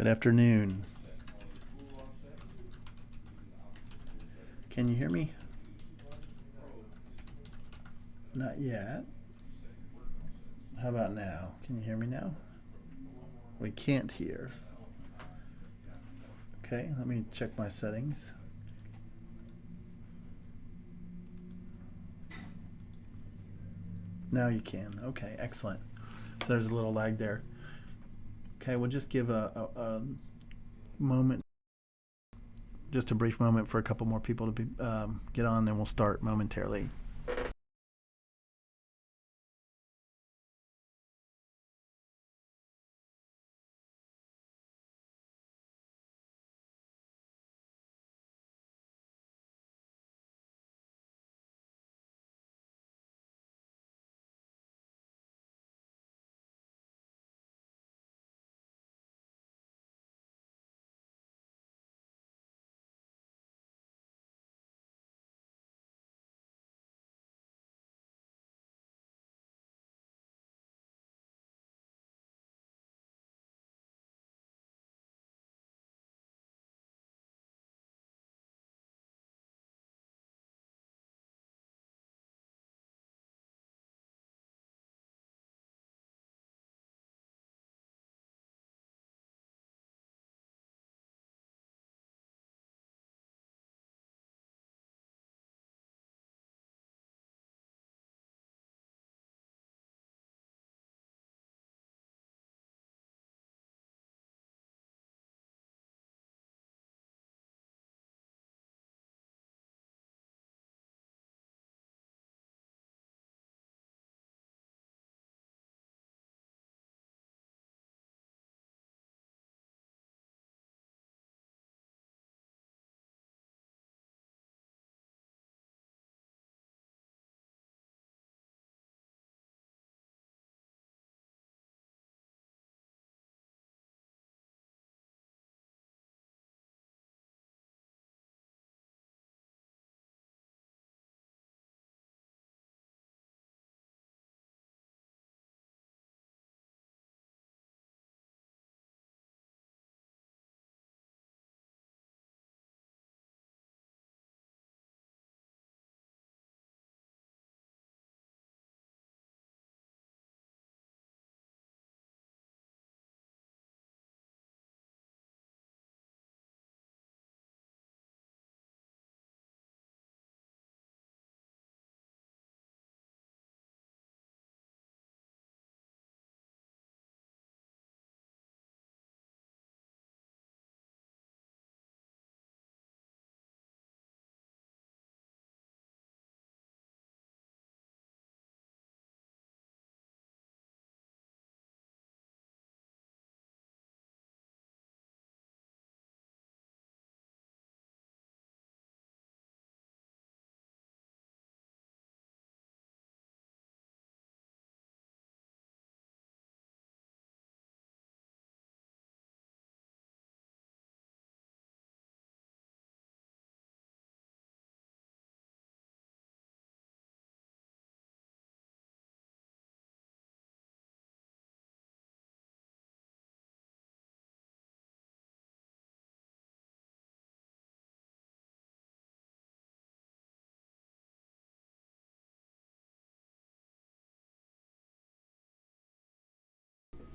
Good afternoon. Can you hear me? Not yet. How about now? Can you hear me now? We can't hear. Okay, let me check my settings. Now you can. Okay, excellent. So there's a little lag there. Okay, we'll just give a moment, just a brief moment for a couple more people to get on, then we'll start momentarily.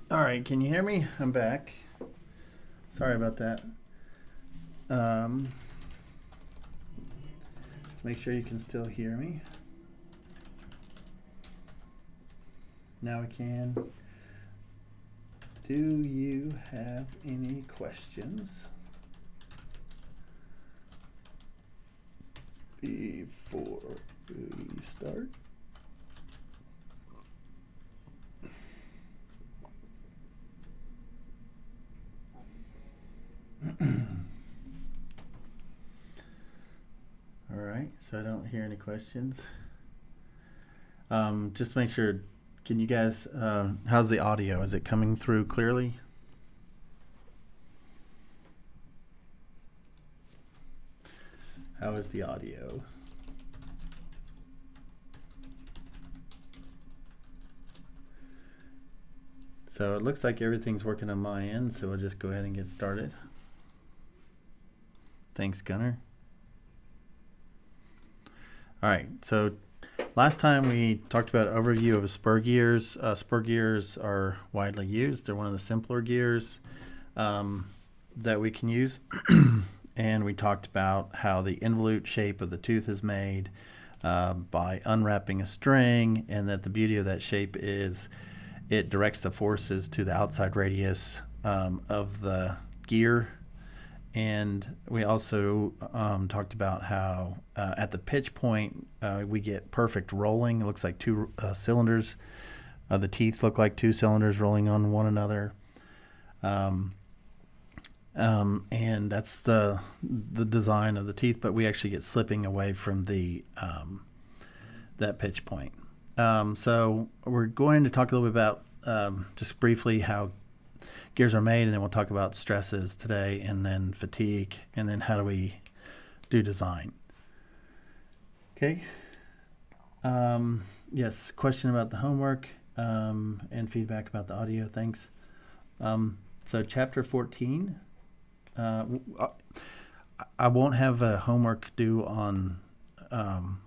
All right, can you hear me? I'm back. Sorry about that. Let's make sure you can still hear me. Now we can. Do you have any questions before we start? All right, so I don't hear any questions. Just make sure, can you guys, how's the audio? Is it coming through clearly? How is the audio? So it looks like everything's working on my end, so we'll just go ahead and get started. Thanks, Gunnar. All right, so last time we talked about an overview of Spur gears. Spur gears are widely used. They're one of the simpler gears that we can use. And we talked about how the involute shape of the tooth is made by unwrapping a string, and that the beauty of that shape is it directs the forces to the outside radius of the gear. And we also talked about how at the pitch point we get perfect rolling. It looks like two cylinders. The teeth look like two cylinders rolling on one another. And that's the design of the teeth, but we actually get slipping away from the that pitch point. So we're going to talk a little bit about just briefly how gears are made, and then we'll talk about stresses today, and then fatigue, and then how do we do design. Okay. Yes, question about the homework and feedback about the audio. Thanks. So chapter 14. I won't have a homework due on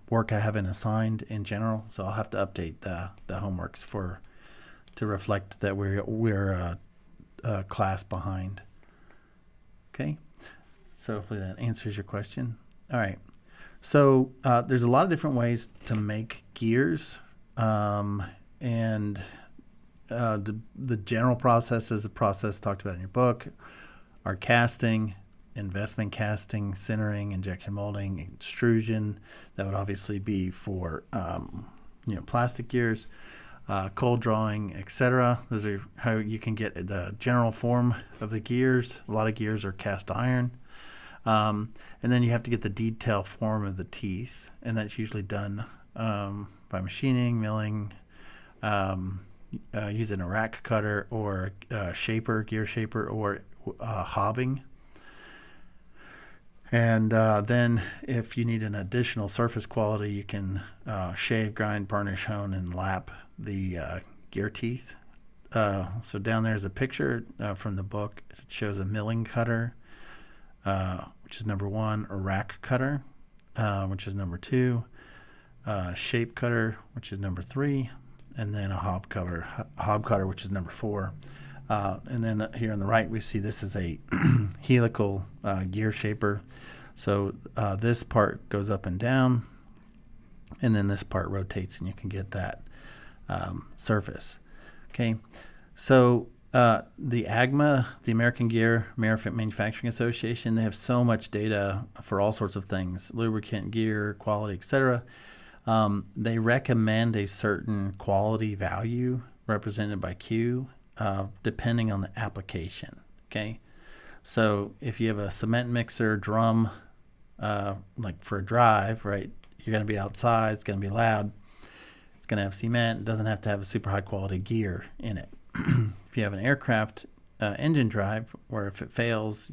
work I haven't assigned in general, so I'll have to update the homeworks to reflect that we're a class behind. Okay, so hopefully that answers your question. All right, so there's a lot of different ways to make gears, and the general process is the process talked about in your book. Are casting, investment casting, sintering, injection molding, extrusion. That would obviously be for plastic gears, cold drawing, etc. Those are how you can get the general form of the gears. A lot of gears are cast iron, and then you have to get the detail form of the teeth, and that's usually done by machining, milling, using a rack cutter or shaper, gear shaper, or hobbing. And then if you need an additional surface quality, you can shave, grind, burnish, hone, and lap the gear teeth. So down there is a picture from the book. It shows a milling cutter, which is number 1, a rack cutter, which is number 2, shape cutter, which is number 3, and then a hob cutter, which is number 4. And then here on the right, we see this is a helical gear shaper. So this part goes up and down, and then this part rotates, and you can get that surface. Okay, so the AGMA, the American Gear Manufacturing Association, they have so much data for all sorts of things, lubricant, gear, quality, etc. They recommend a certain quality value represented by Q, depending on the application. Okay, so if you have a cement mixer drum, like for a drive, right, you're going to be outside, it's going to be loud, it's going to have cement, it doesn't have to have a super high quality gear in it. If you have an aircraft engine drive, where if it fails,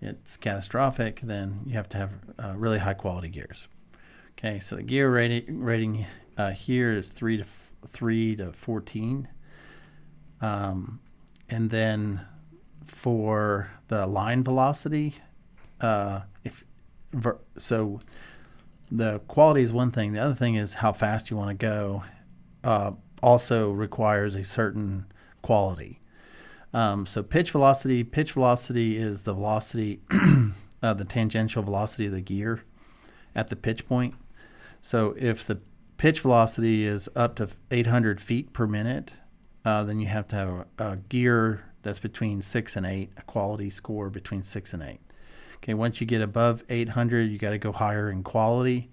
it's catastrophic, then you have to have really high quality gears. Okay, so the gear rating here is 3 to 14. And then for the line velocity, so the quality is one thing. The other thing is how fast you want to go. Also requires a certain quality. So pitch velocity is the velocity, the tangential velocity of the gear at the pitch point. So if the pitch velocity is up to 800 feet per minute, then you have to have a gear that's between 6 and 8, a quality score between 6 and 8. Okay, once you get above 800, you got to go higher in quality.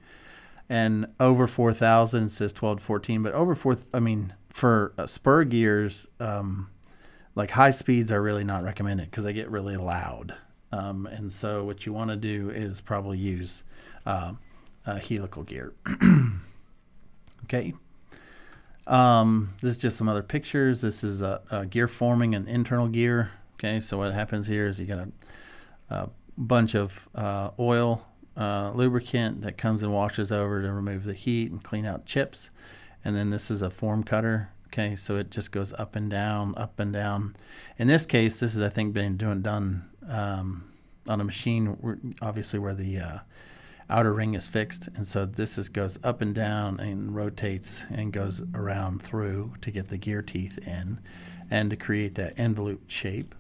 And over 4,000 says 12 to 14. But over for spur gears, like high speeds are really not recommended because they get really loud. And so what you want to do is probably use a helical gear. Okay. This is just some other pictures. This is a gear forming an internal gear. Okay, so what happens here is you got a bunch of oil, lubricant that comes and washes over to remove the heat and clean out chips. And then this is a form cutter. Okay, so it just goes up and down, up and down. In this case, this is, I think, been done on a machine, obviously where the outer ring is fixed, and so this goes up and down and rotates and goes around through to get the gear teeth in and to create that envelope shape.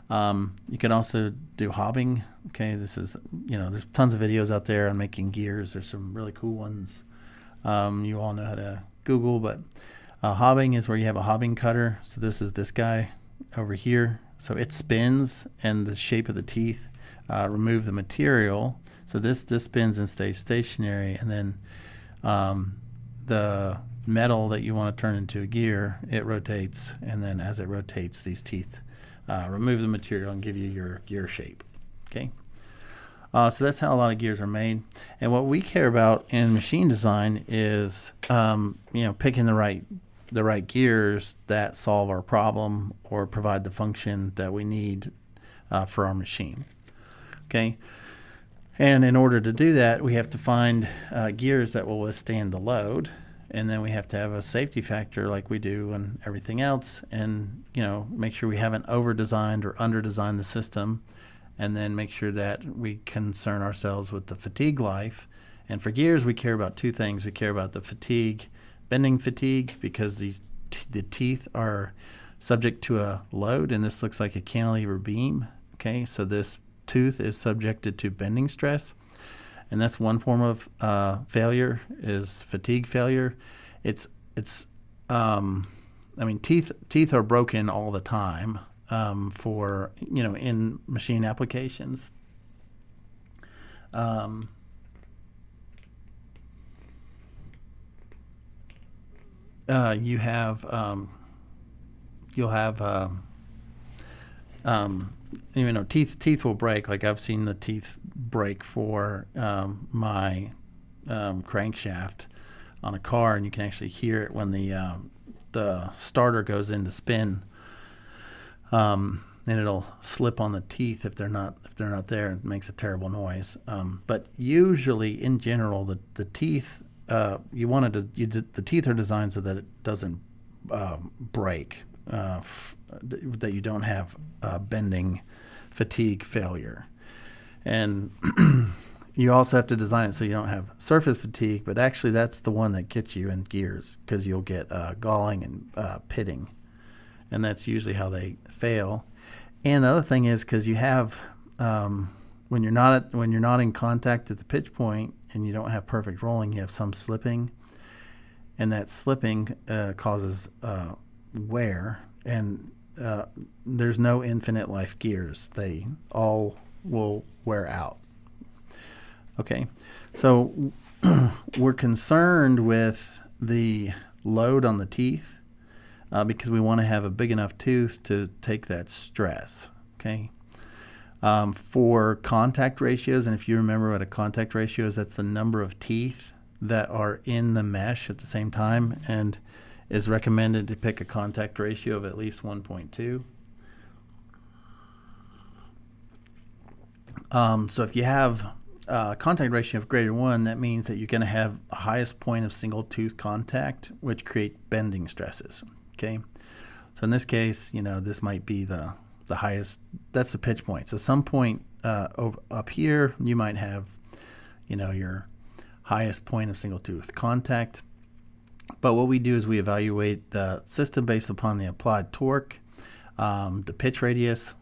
You can also do hobbing. Okay, this is, there's tons of videos out there on making gears. There's some really cool ones. You all know how to Google, but hobbing is where you have a hobbing cutter. So this is this guy over here. So it spins, and the shape of the teeth remove the material. So this spins and stays stationary, and then the metal that you want to turn into a gear, it rotates, and then as it rotates, these teeth remove the material and give you your gear shape. Okay, so that's how a lot of gears are made. And what we care about in machine design is picking the right gears that solve our problem or provide the function that we need for our machine. Okay. And in order to do that, we have to find gears that will withstand the load, and then we have to have a safety factor like we do and everything else, and make sure we haven't over-designed or under-designed the system, and then make sure that we concern ourselves with the fatigue life. And for gears, we care about two things. We care about the fatigue, bending fatigue, because the teeth are subject to a load, and this looks like a cantilever beam. Okay, so this tooth is subjected to bending stress, and that's one form of failure, is fatigue failure. Teeth are broken all the time for in machine applications. Teeth will break. Like I've seen the teeth break for my crankshaft on a car, and you can actually hear it when the starter goes into spin, and it'll slip on the teeth if they're not there. It makes a terrible noise. But usually, in general, the teeth the teeth are designed so that it doesn't break. That you don't have bending fatigue failure. And you also have to design it so you don't have surface fatigue, but actually that's the one that gets you in gears, because you'll get galling and pitting, and that's usually how they fail. And the other thing is, because you have when you're not in contact at the pitch point and you don't have perfect rolling, you have some slipping, and that slipping causes wear. And there's no infinite life gears. They all will wear out. Okay, so we're concerned with the load on the teeth because we want to have a big enough tooth to take that stress. Okay, for contact ratios, and if you remember what a contact ratio is, that's the number of teeth that are in the mesh at the same time, and is recommended to pick a contact ratio of at least 1.2. So if you have a contact ratio of greater than 1, that means that you're going to have the highest point of single tooth contact, which create bending stresses. Okay, so in this case, this might be the highest. That's the pitch point. So some point up here, you might have, your highest point of single tooth contact. But what we do is we evaluate the system based upon the applied torque, the pitch radius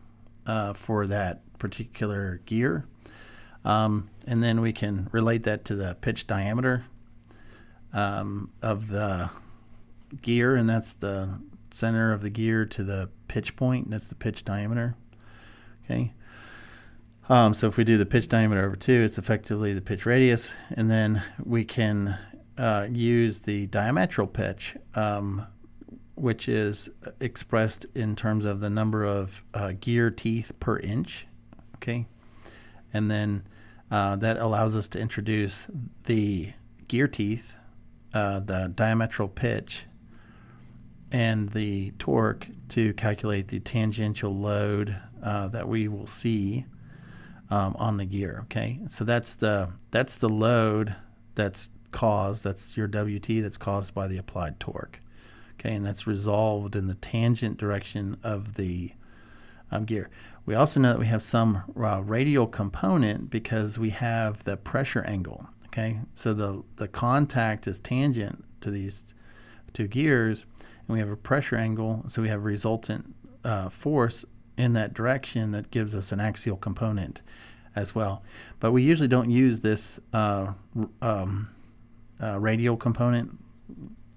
for that particular gear, and then we can relate that to the pitch diameter of the gear, and that's the center of the gear to the pitch point. That's the pitch diameter. Okay. So if we do the pitch diameter over 2, it's effectively the pitch radius, and then we can use the diametral pitch, which is expressed in terms of the number of gear teeth per inch. Okay, and then that allows us to introduce the gear teeth, the diametral pitch, and the torque to calculate the tangential load that we will see on the gear. Okay, so that's the load that's your WT that's caused by the applied torque. Okay, and that's resolved in the tangent direction of the gear. We also know that we have some radial component because we have the pressure angle. Okay, so the contact is tangent to these two gears, and we have a pressure angle, so we have resultant force in that direction that gives us an axial component as well. But we usually don't use this radial component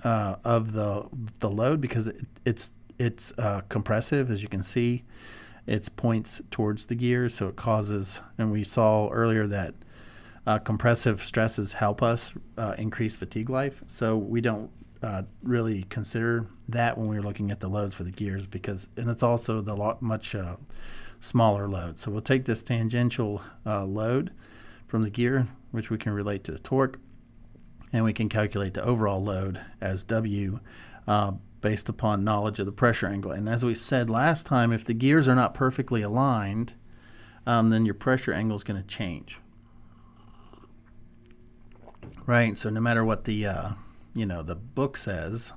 of the load because it's compressive, as you can see. It points towards the gears, so it causes, and we saw earlier that compressive stresses help us increase fatigue life. So we don't really consider that when we're looking at the loads for the gears, because, and it's also the much smaller load. So we'll take this tangential load from the gear, which we can relate to the torque, and we can calculate the overall load as W based upon knowledge of the pressure angle. And as we said last time, if the gears are not perfectly aligned, then your pressure angle is going to change. Right, so no matter what the the book says,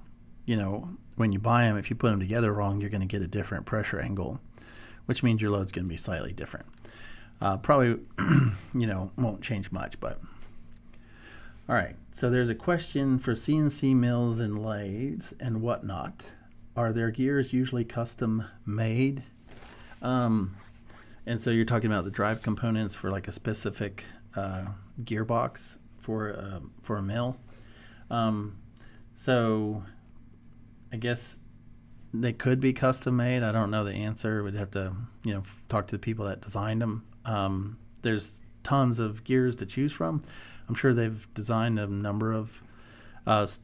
when you buy them, if you put them together wrong, you're going to get a different pressure angle, which means your load's going to be slightly different. Probably, won't change much, but all right. So there's a question for CNC mills and lathes and whatnot. Are their gears usually custom made? And so you're talking about the drive components for like a specific gearbox for a mill. So I guess they could be custom made. I don't know the answer. We'd have to talk to the people that designed them. There's tons of gears to choose from. I'm sure they've designed a number of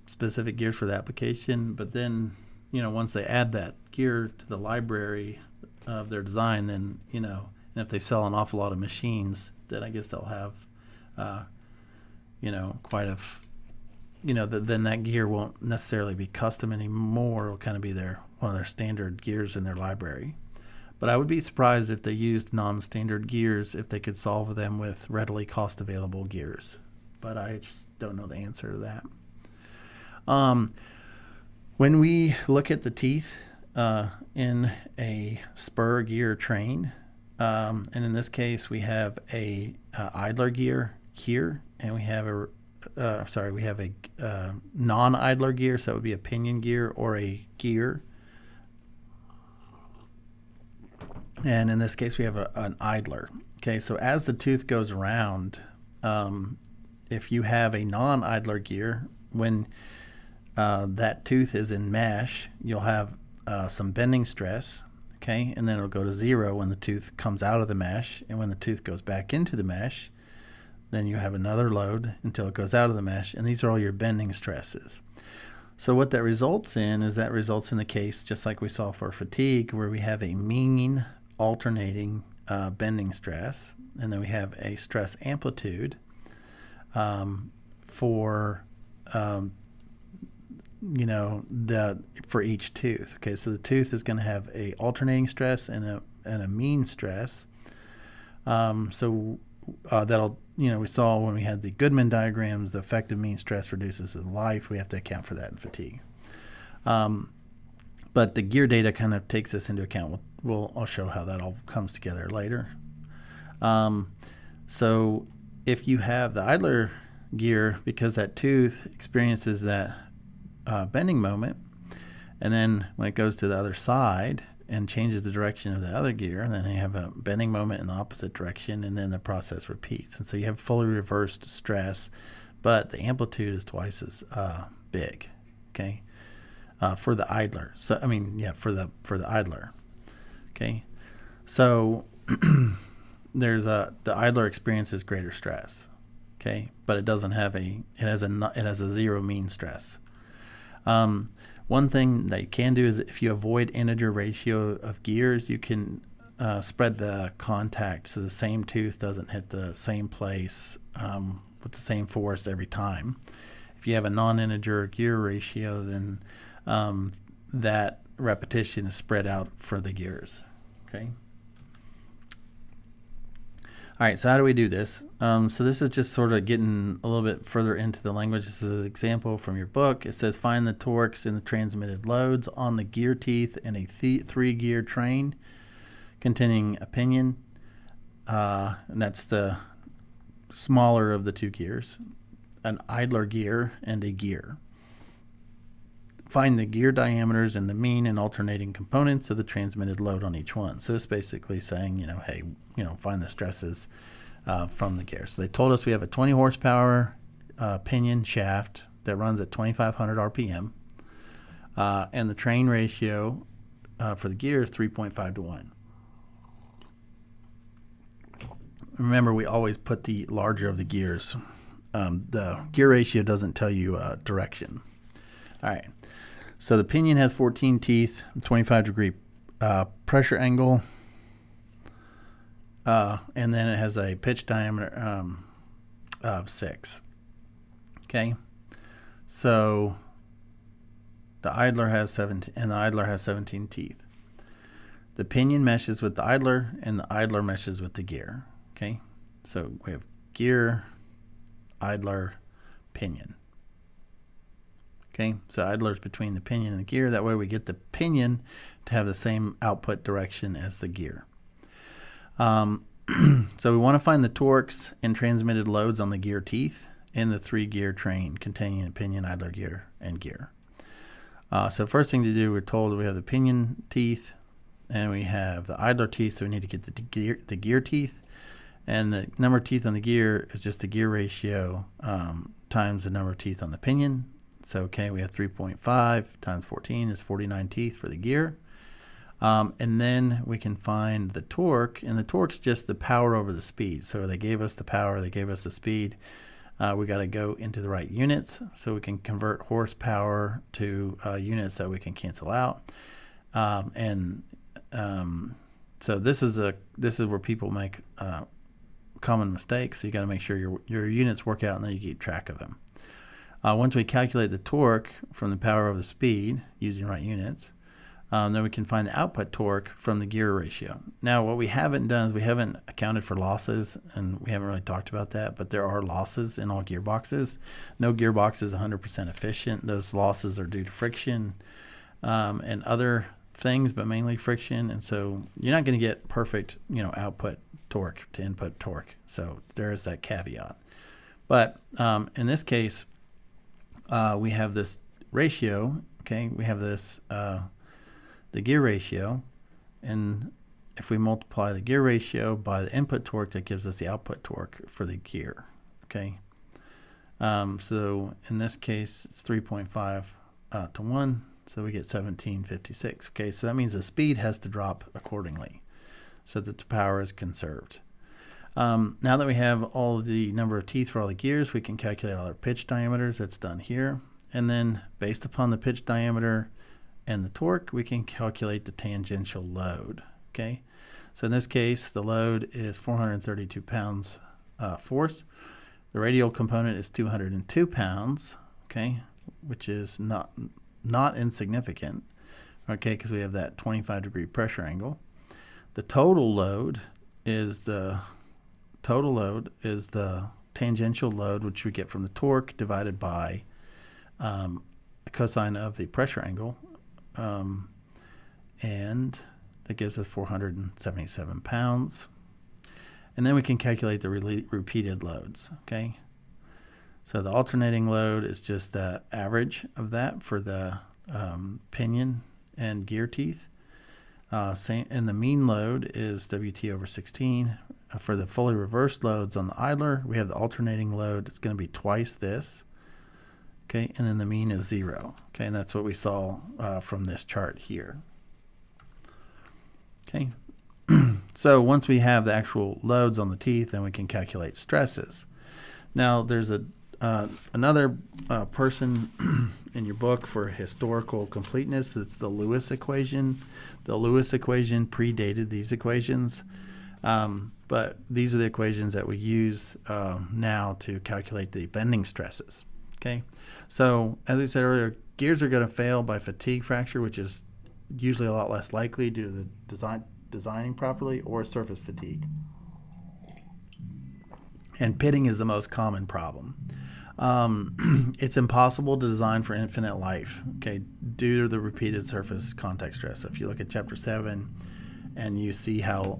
specific gears for the application, but then once they add that gear to the library of their design, then and if they sell an awful lot of machines, then I guess they'll have quite a then that gear won't necessarily be custom anymore. It'll kind of be one of their standard gears in their library. But I would be surprised if they used non-standard gears if they could solve them with readily cost-available gears. But I just don't know the answer to that. When we look at the teeth in a Spur gear train, and in this case we have a idler gear here, and we have a non-idler gear, so it would be a pinion gear or a gear. And in this case, we have an idler. Okay, so as the tooth goes around, if you have a non-idler gear, when that tooth is in mesh, you'll have some bending stress, okay, and then it'll go to 0 when the tooth comes out of the mesh, and when the tooth goes back into the mesh, then you have another load until it goes out of the mesh, and these are all your bending stresses. So what that results in is the case, just like we saw for fatigue, where we have a mean alternating bending stress, and then we have a stress amplitude for for each tooth. Okay, so the tooth is going to have a alternating stress and a mean stress. That'll we saw when we had the Goodman diagrams, the effective mean stress reduces the life. We have to account for that in fatigue. But the gear data kind of takes this into account. I'll show how that all comes together later. So if you have the idler gear, because that tooth experiences that bending moment, and then when it goes to the other side and changes the direction of the other gear, and then you have a bending moment in the opposite direction, and then the process repeats. And so you have fully reversed stress, but the amplitude is twice as big, okay, for the idler. So for the idler, okay. So there's the idler experiences greater stress, okay, but it doesn't have it has a 0 mean stress. One thing that you can do is if you avoid integer ratio of gears, you can spread the contact so the same tooth doesn't hit the same place with the same force every time. If you have a non-integer gear ratio, then that repetition is spread out for the gears. Okay. All right, so how do we do this? So this is just sort of getting a little bit further into the language. This is an example from your book. It says find the torques in the transmitted loads on the gear teeth in a 3-gear train containing a pinion, and that's the smaller of the two gears, an idler gear, and a gear. Find the gear diameters and the mean and alternating components of the transmitted load on each one. So it's basically saying, hey, find the stresses from the gear. So they told us we have a 20 horsepower pinion shaft that runs at 2,500 RPM, and the train ratio for the gear is 3.5 to 1. Remember, we always put the larger of the gears. The gear ratio doesn't tell you direction. All right. So the pinion has 14 teeth, 25-degree pressure angle, and then it has a pitch diameter of 6. Okay. So the idler has 17, and the idler has 17 teeth. The pinion meshes with the idler, and the idler meshes with the gear. Okay. So we have gear, idler, pinion. Okay, so idler's between the pinion and the gear. That way we get the pinion to have the same output direction as the gear. So we want to find the torques and transmitted loads on the gear teeth in the 3-gear train containing a pinion, idler gear, and gear. So first thing to do, we're told we have the pinion teeth and we have the idler teeth, so we need to get the gear teeth. And the number of teeth on the gear is just the gear ratio times the number of teeth on the pinion. So, okay, we have 3.5 times 14 is 49 teeth for the gear. And then we can find the torque, and the torque's just the power over the speed. So they gave us the power, they gave us the speed. We got to go into the right units so we can convert horsepower to units that we can cancel out. So this is where people make common mistakes. So you got to make sure your units work out, and then you keep track of them. Once we calculate the torque from the power over the speed using right units, then we can find the output torque from the gear ratio. Now, what we haven't done is we haven't accounted for losses, and we haven't really talked about that, but there are losses in all gearboxes. No gearbox is 100% efficient. Those losses are due to friction and other things, but mainly friction. And so you're not going to get perfect, output torque to input torque. So there is that caveat. But in this case, we have this ratio. Okay, we have this the gear ratio, and if we multiply the gear ratio by the input torque, that gives us the output torque for the gear. Okay, so in this case it's 3.5 to 1, so we get 1756. Okay, so that means the speed has to drop accordingly so that the power is conserved. Now that we have all the number of teeth for all the gears, we can calculate all our pitch diameters. That's done here. And then based upon the pitch diameter and the torque, we can calculate the tangential load. Okay, so in this case, the load is 432 pounds force. The radial component is 202 pounds, okay, which is not insignificant, okay, because we have that 25-degree pressure angle. The total load is the tangential load, which we get from the torque divided by the cosine of the pressure angle, and that gives us 477 pounds. And then we can calculate the repeated loads. Okay, so the alternating load is just the average of that for the pinion and gear teeth. And the mean load is WT over 16. For the fully reversed loads on the idler, we have the alternating load. It's going to be twice this. Okay, and then the mean is 0. Okay, and that's what we saw from this chart here. Okay, so once we have the actual loads on the teeth, then we can calculate stresses. Now, there's another person in your book for historical completeness. It's the Lewis equation. The Lewis equation predated these equations, but these are the equations that we use now to calculate the bending stresses. Okay, so as we said earlier, gears are going to fail by fatigue fracture, which is usually a lot less likely due to the designing properly, or surface fatigue. And pitting is the most common problem. It's impossible to design for infinite life, okay, due to the repeated surface contact stress. So if you look at Chapter 7 and you see how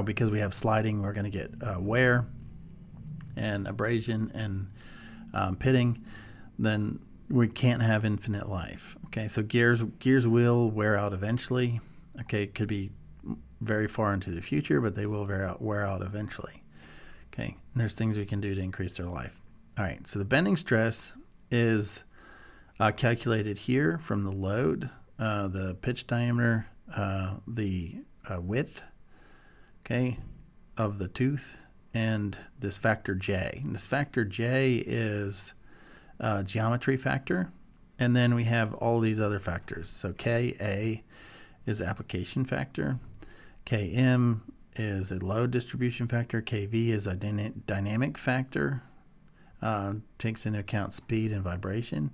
because we have sliding, we're going to get wear and abrasion and pitting, then we can't have infinite life. Okay, so gears will wear out eventually. Okay, it could be very far into the future, but they will wear out eventually. Okay, and there's things we can do to increase their life. All right, so the bending stress is calculated here from the load, the pitch diameter, the width, okay, of the tooth, and this factor J. And this factor J is geometry factor, and then we have all these other factors. So Ka is application factor, Km is a load distribution factor, Kv is a dynamic factor, takes into account speed and vibration.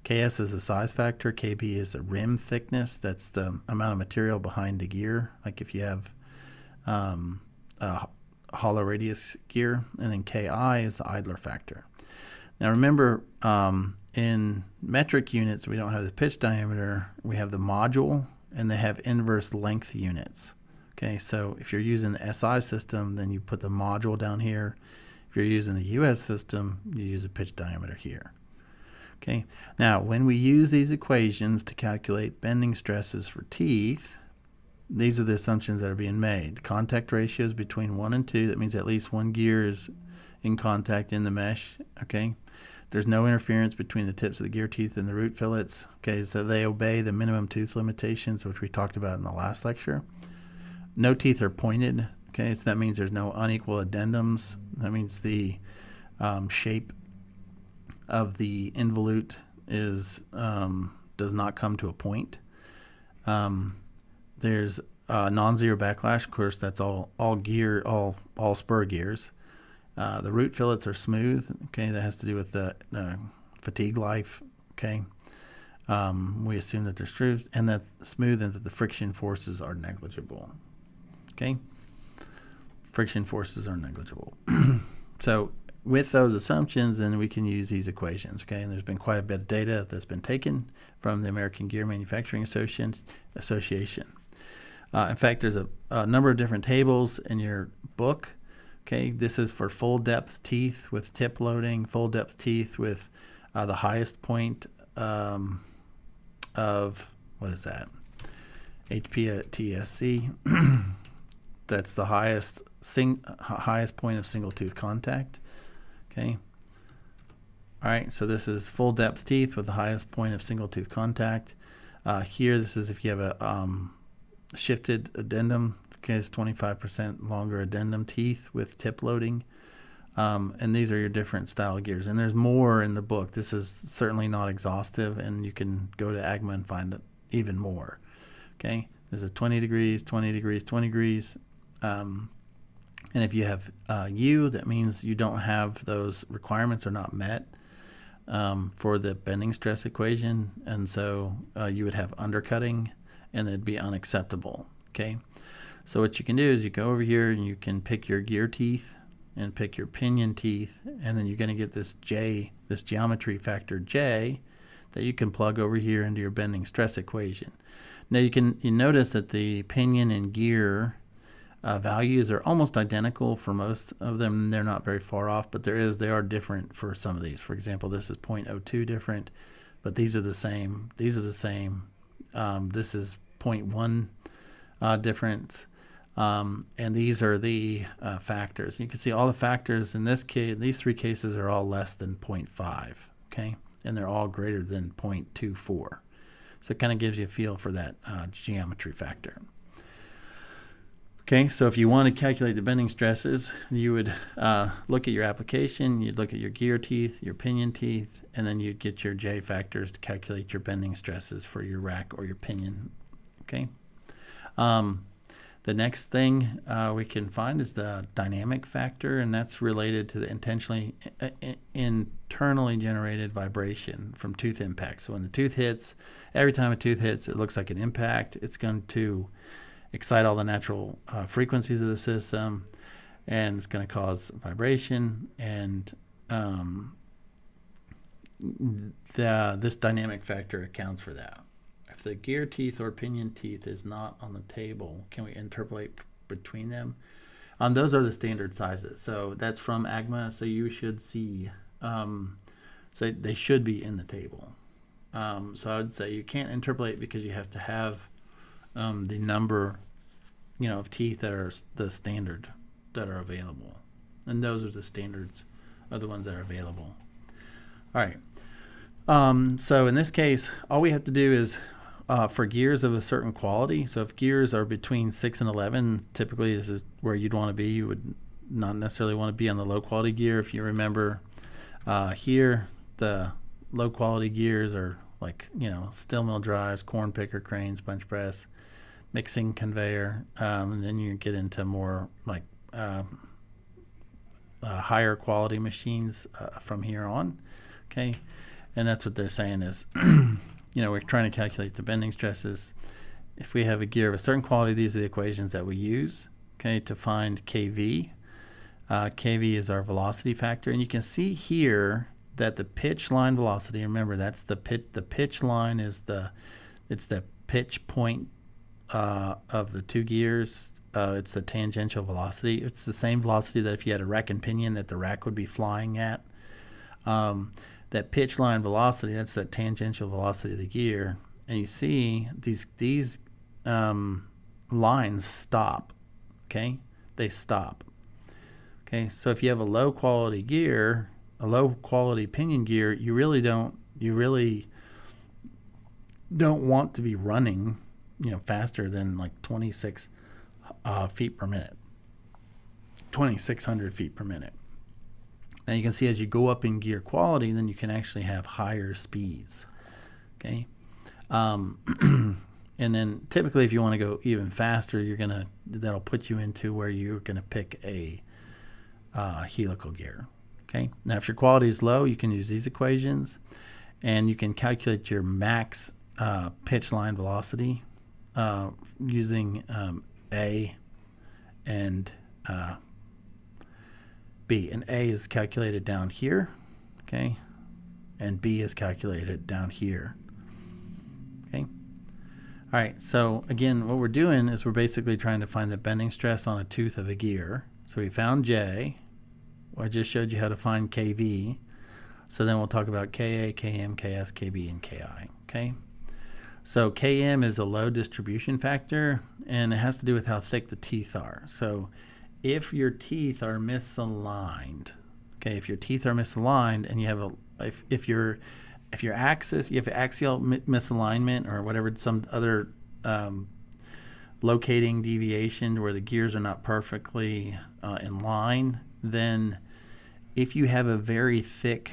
Ks is a size factor, Kb is a rim thickness, that's the amount of material behind the gear, like if you have a hollow radius gear, and then Ki is the idler factor. Now remember, in metric units, we don't have the pitch diameter, we have the module, and they have inverse length units. Okay, so if you're using the SI system, then you put the module down here. If you're using the US system, you use the pitch diameter here. Okay, now when we use these equations to calculate bending stresses for teeth, these are the assumptions that are being made. Contact ratios between 1 and 2, that means at least one gear is in contact in the mesh. Okay, there's no interference between the tips of the gear teeth and the root fillets. Okay, so they obey the minimum tooth limitations, which we talked about in the last lecture. No teeth are pointed. Okay, so that means there's no unequal addendums. That means the shape of the involute is does not come to a point. There's non-zero backlash. Of course, that's all Spur gears. The root fillets are smooth. Okay, that has to do with the fatigue life. Okay, we assume that they're smooth and that the friction forces are negligible. Okay, friction forces are negligible. So with those assumptions, then we can use these equations. Okay, and there's been quite a bit of data that's been taken from the American Gear Manufacturing Association. In fact, there's a number of different tables in your book. Okay, this is for full depth teeth with tip loading, full depth teeth with the highest point of, what is that? HPTSC. That's the highest point of single tooth contact. Okay. All right, so this is full depth teeth with the highest point of single tooth contact. Here, this is if you have a shifted addendum. Okay, it's 25% longer addendum teeth with tip loading. And these are your different style gears. And there's more in the book. This is certainly not exhaustive, and you can go to AGMA and find even more. Okay, this is 20 degrees, 20 degrees, 20 degrees. And if you have U, that means you don't have those requirements are not met for the bending stress equation. And so you would have undercutting, and it'd be unacceptable. Okay. So what you can do is you go over here and you can pick your gear teeth and pick your pinion teeth, and then you're going to get this J, this geometry factor J, that you can plug over here into your bending stress equation. Now you notice that the pinion and gear values are almost identical for most of them. They're not very far off, but they are different for some of these. For example, this is 0.02 different, but these are the same. These are the same. This is 0.1 difference. And these are the factors. You can see all the factors in this case, these three cases are all less than 0.5, okay? And they're all greater than 0.24. So it kind of gives you a feel for that geometry factor. Okay, so if you want to calculate the bending stresses, you would look at your application, you'd look at your gear teeth, your pinion teeth, and then you'd get your J factors to calculate your bending stresses for your rack or your pinion, okay? The next thing we can find is the dynamic factor, and that's related to the internally generated vibration from tooth impact. So when the tooth hits, every time a tooth hits, it looks like an impact. It's going to excite all the natural frequencies of the system, and it's going to cause vibration, and this dynamic factor accounts for that. If the gear teeth or pinion teeth is not on the table, can we interpolate between them? Those are the standard sizes. So that's from AGMA. So you should see, so they should be in the table. So I would say you can't interpolate because you have to have the number, of teeth that are the standard that are available. And those are the standards of the ones that are available. All right. So in this case, all we have to do is for gears of a certain quality. So if gears are between 6 and 11, typically this is where you'd want to be. You would not necessarily want to be on the low quality gear. If you remember here, the low quality gears are like, steel mill drives, corn picker cranes, bench press, mixing conveyor, and then you get into more like higher quality machines from here on. Okay. And that's what they're saying is, we're trying to calculate the bending stresses. If we have a gear of a certain quality, these are the equations that we use, okay, to find KV. KV is our velocity factor. And you can see here that the pitch line velocity, remember that's the pitch line is it's the pitch point of the two gears. It's the tangential velocity. It's the same velocity that if you had a rack and pinion that the rack would be flying at. That pitch line velocity, that's that tangential velocity of the gear. And you see these lines stop, okay? They stop. Okay, so if you have a low quality gear, a low quality pinion gear, you really don't want to be running, faster than like 26 feet per minute, 2,600 feet per minute. Now you can see as you go up in gear quality, then you can actually have higher speeds. Okay, and then typically if you want to go even faster, that'll put you into where you're gonna pick a helical gear. Okay, now if your quality is low, you can use these equations, and you can calculate your max pitch line velocity using A and B. And A is calculated down here, okay, and B is calculated down here. Okay. All right, so again, what we're doing is we're basically trying to find the bending stress on a tooth of a gear. So we found J. I just showed you how to find KV. So then we'll talk about KA, KM, KS, KB, and KI. Okay. So KM is a load distribution factor, and it has to do with how thick the teeth are. So if your teeth are misaligned, okay, if your teeth are misaligned and you have if your axis, you have axial misalignment or whatever, some other locating deviation where the gears are not perfectly in line, then if you have a very thick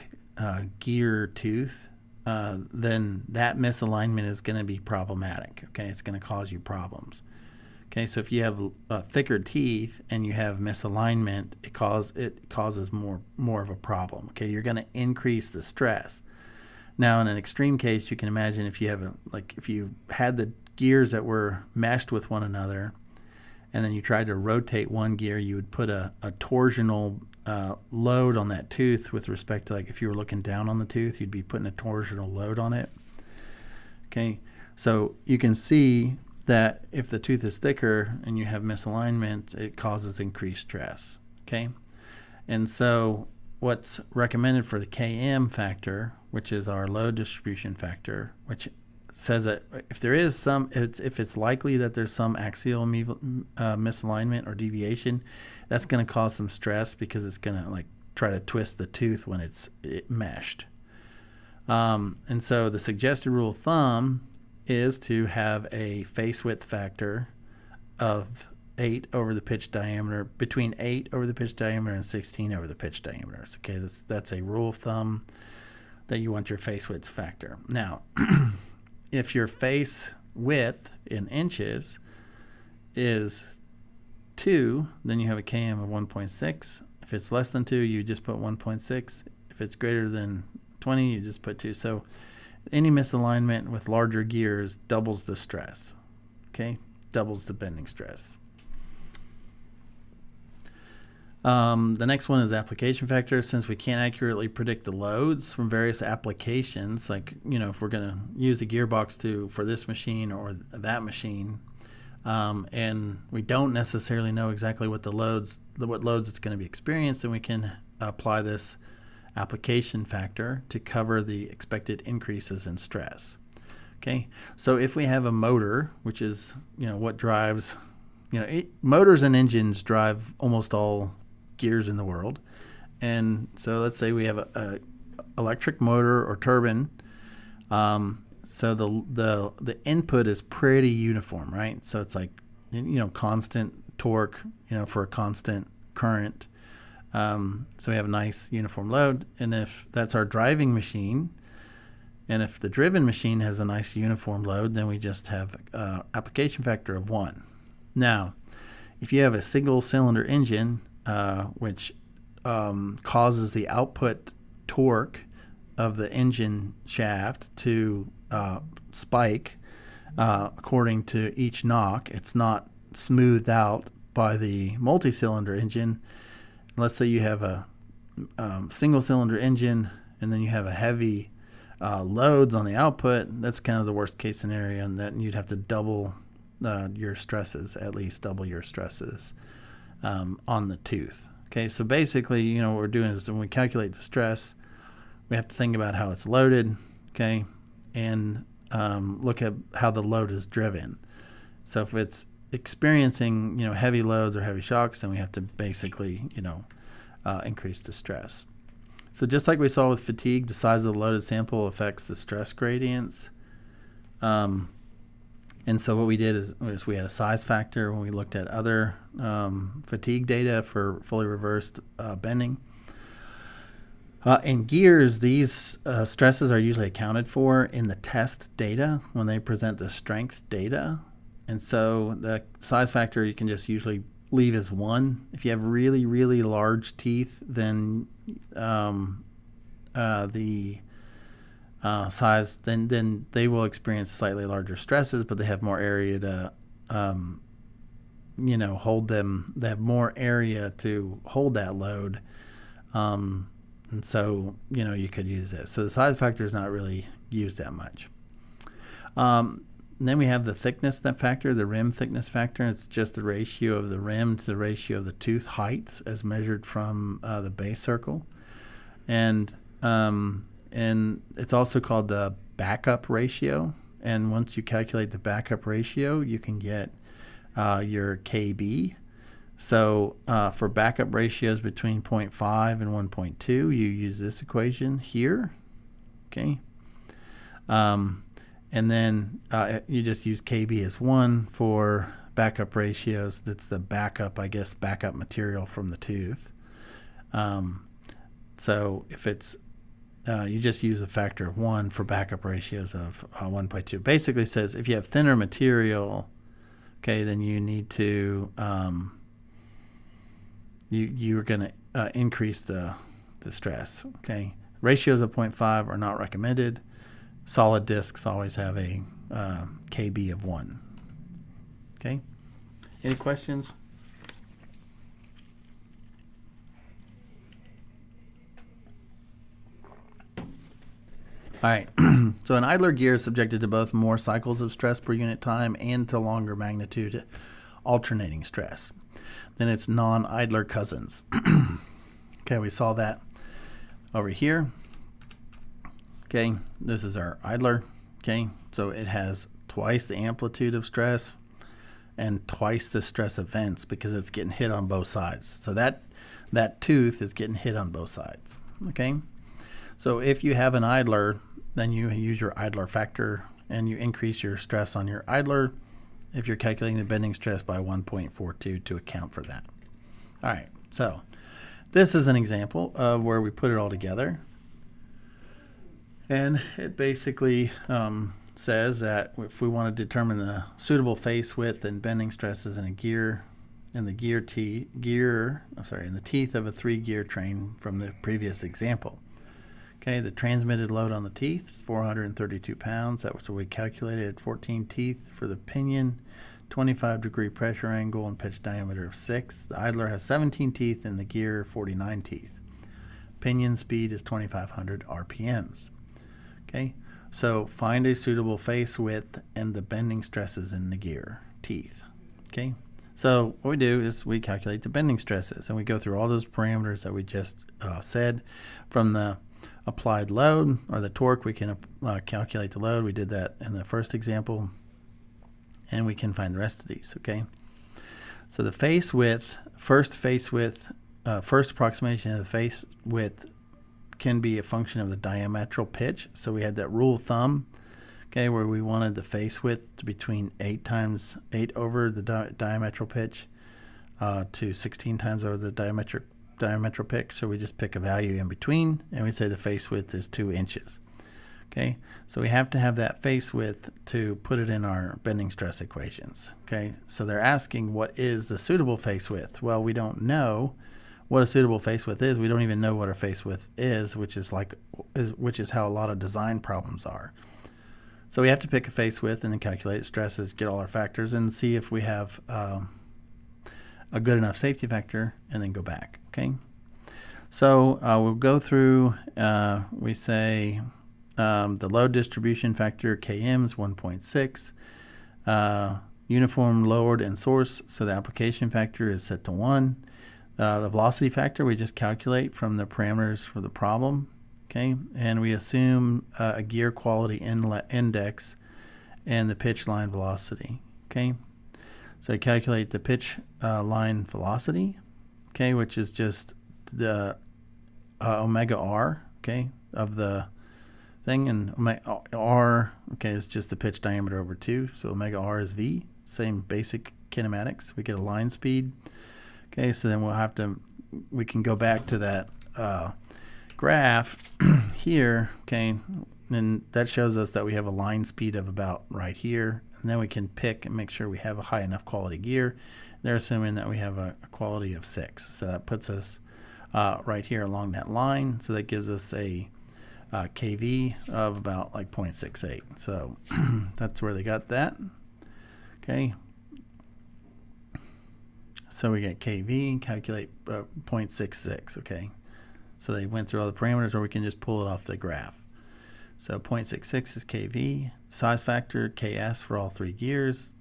gear tooth, then that misalignment is going to be problematic. Okay, it's going to cause you problems. Okay, so if you have thicker teeth and you have misalignment, it causes more of a problem. Okay, you're going to increase the stress. Now, in an extreme case, you can imagine if you have if you had the gears that were meshed with one another, and then you tried to rotate one gear, you would put a torsional load on that tooth with respect to, like, if you were looking down on the tooth, you'd be putting a torsional load on it. Okay, so you can see that if the tooth is thicker and you have misalignment, it causes increased stress. Okay, and so what's recommended for the KM factor, which is our load distribution factor, which says that if it's likely that there's some axial misalignment or deviation, that's going to cause some stress because it's going to try to twist the tooth when it's meshed. And so the suggested rule of thumb is to have a face width factor of 8 over the pitch diameter, between 8 over the pitch diameter and 16 over the pitch diameter. Okay, that's a rule of thumb that you want your face width factor. Now, if your face width in inches is 2, then you have a KM of 1.6. If it's less than 2, you just put 1.6. If it's greater than 20, you just put 2. So any misalignment with larger gears doubles the stress, okay? Doubles the bending stress. The next one is application factor. Since we can't accurately predict the loads from various applications, like, if we're going to use a gearbox for this machine or that machine, and we don't necessarily know exactly what loads it's going to be experienced, then we can apply this application factor to cover the expected increases in stress. Okay, so if we have a motor, which is what drives, motors and engines drive almost all gears in the world, and so let's say we have a electric motor or turbine. So the input is pretty uniform, right? So it's like constant torque, for a constant current. So we have a nice uniform load, and if that's our driving machine, and if the driven machine has a nice uniform load, then we just have application factor of 1. Now, if you have a single cylinder engine, which causes the output torque of the engine shaft to spike according to each knock, it's not smoothed out by the multi-cylinder engine. Let's say you have a single cylinder engine, and then you have a heavy loads on the output. That's kind of the worst case scenario, and that you'd have to double your stresses, at least double your stresses on the tooth. Okay, so basically, what we're doing is when we calculate the stress, we have to think about how it's loaded, okay, and look at how the load is driven. So if it's experiencing, heavy loads or heavy shocks, then we have to basically, increase the stress. So just like we saw with fatigue, the size of the loaded sample affects the stress gradients. And so what we did is we had a size factor when we looked at other fatigue data for fully reversed bending. In gears, these stresses are usually accounted for in the test data when they present the strength data. And so the size factor you can just usually leave as 1. If you have really, really large teeth, then the size, then they will experience slightly larger stresses, but they have more area to, hold them. They have more area to hold that load. And so, you could use this. So the size factor is not really used that much. And then we have the thickness factor, the rim thickness factor. It's just the ratio of the rim to the ratio of the tooth height as measured from the base circle. And it's also called the backup ratio. And once you calculate the backup ratio, you can get your KB. So for backup ratios between 0.5 and 1.2, you use this equation here. Okay. And then you just use KB as 1 for backup ratios. That's the backup material from the tooth. So if it's, you just use a factor of 1 for backup ratios of 1.2. Basically says if you have thinner material, okay, then you need to, you're going to increase the stress, okay. Ratios of 0.5 are not recommended. Solid discs always have a KB of 1. Okay. Any questions? All right. So an idler gear is subjected to both more cycles of stress per unit time and to longer magnitude alternating stress than its non-idler cousins. Okay, we saw that over here. Okay, this is our idler. Okay, so it has twice the amplitude of stress and twice the stress events because it's getting hit on both sides. So that tooth is getting hit on both sides. Okay, so if you have an idler, then you use your idler factor and you increase your stress on your idler if you're calculating the bending stress by 1.42 to account for that. All right, so this is an example of where we put it all together. And it basically says that if we want to determine the suitable face width and bending stresses in a gear, in the in the teeth of a 3-gear train from the previous example. Okay, the transmitted load on the teeth is 432 pounds. That was what we calculated at 14 teeth for the pinion, 25-degree pressure angle, and pitch diameter of 6. The idler has 17 teeth and the gear 49 teeth. Pinion speed is 2,500 RPMs. Okay, so find a suitable face width and the bending stresses in the gear teeth. Okay, so what we do is we calculate the bending stresses, and we go through all those parameters that we just said. From the applied load or the torque, we can calculate the load. We did that in the first example, and we can find the rest of these. Okay, so the face width, first approximation of the face width can be a function of the diametral pitch. So we had that rule of thumb, okay, where we wanted the face width to between 8 over the diametral pitch to 16 times over the diametral pitch. So we just pick a value in between, and we say the face width is 2 inches. Okay, so we have to have that face width to put it in our bending stress equations. Okay, so they're asking what is the suitable face width. Well, we don't know what a suitable face width is. We don't even know what a face width is, which is how a lot of design problems are. So we have to pick a face width and then calculate stresses, get all our factors, and see if we have a good enough safety factor, and then go back. Okay, so we'll go through. We say the load distribution factor Km is 1.6. Uniform load and source, so the application factor is set to 1. The velocity factor we just calculate from the parameters for the problem, okay, and we assume a gear quality index and the pitch line velocity. Okay, so calculate the pitch line velocity, okay, which is just the omega r, okay, of the thing, and omega r, okay, is just the pitch diameter over 2, so omega r is v. Same basic kinematics. We get a line speed. Okay, so then we can go back to that graph here, okay, and that shows us that we have a line speed of about right here, and then we can pick and make sure we have a high enough quality gear. They're assuming that we have a quality of 6, so that puts us right here along that line, so that gives us a KV of about like 0.68, so that's where they got that. Okay. So we get KV, calculate 0.66, okay. So they went through all the parameters, or we can just pull it off the graph. So 0.66 is KV, size factor KS for all 3 gears.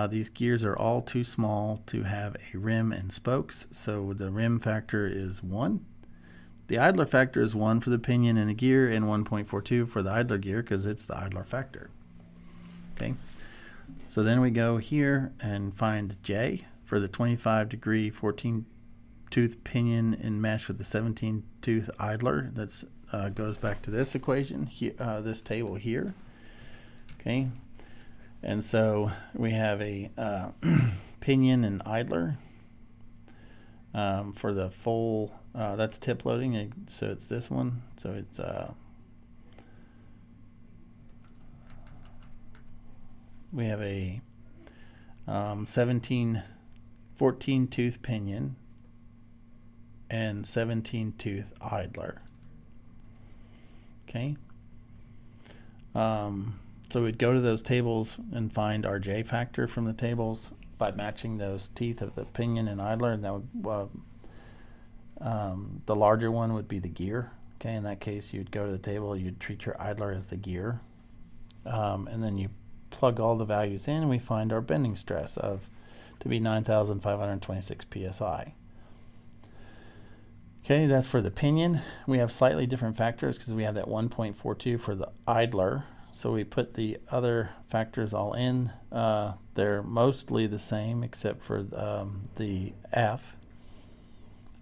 These gears are all too small to have a rim and spokes, so the rim factor is 1. The idler factor is 1 for the pinion and the gear, and 1.42 for the idler gear because it's the idler factor. Okay, so then we go here and find J for the 25-degree 14-tooth pinion in mesh with the 17-tooth idler. That's goes back to this equation, this table here. Okay, and so we have a pinion and idler for the full. That's tip loading, so it's this one. So it's we have a 14-tooth pinion and 17-tooth idler. Okay. So we'd go to those tables and find our J factor from the tables by matching those teeth of the pinion and idler, and that would the larger one would be the gear. Okay, in that case, you'd go to the table, you'd treat your idler as the gear, and then you plug all the values in, and we find our bending stress to be 9,526 psi. Okay, that's for the pinion. We have slightly different factors because we have that 1.42 for the idler. So we put the other factors all in. They're mostly the same except for the F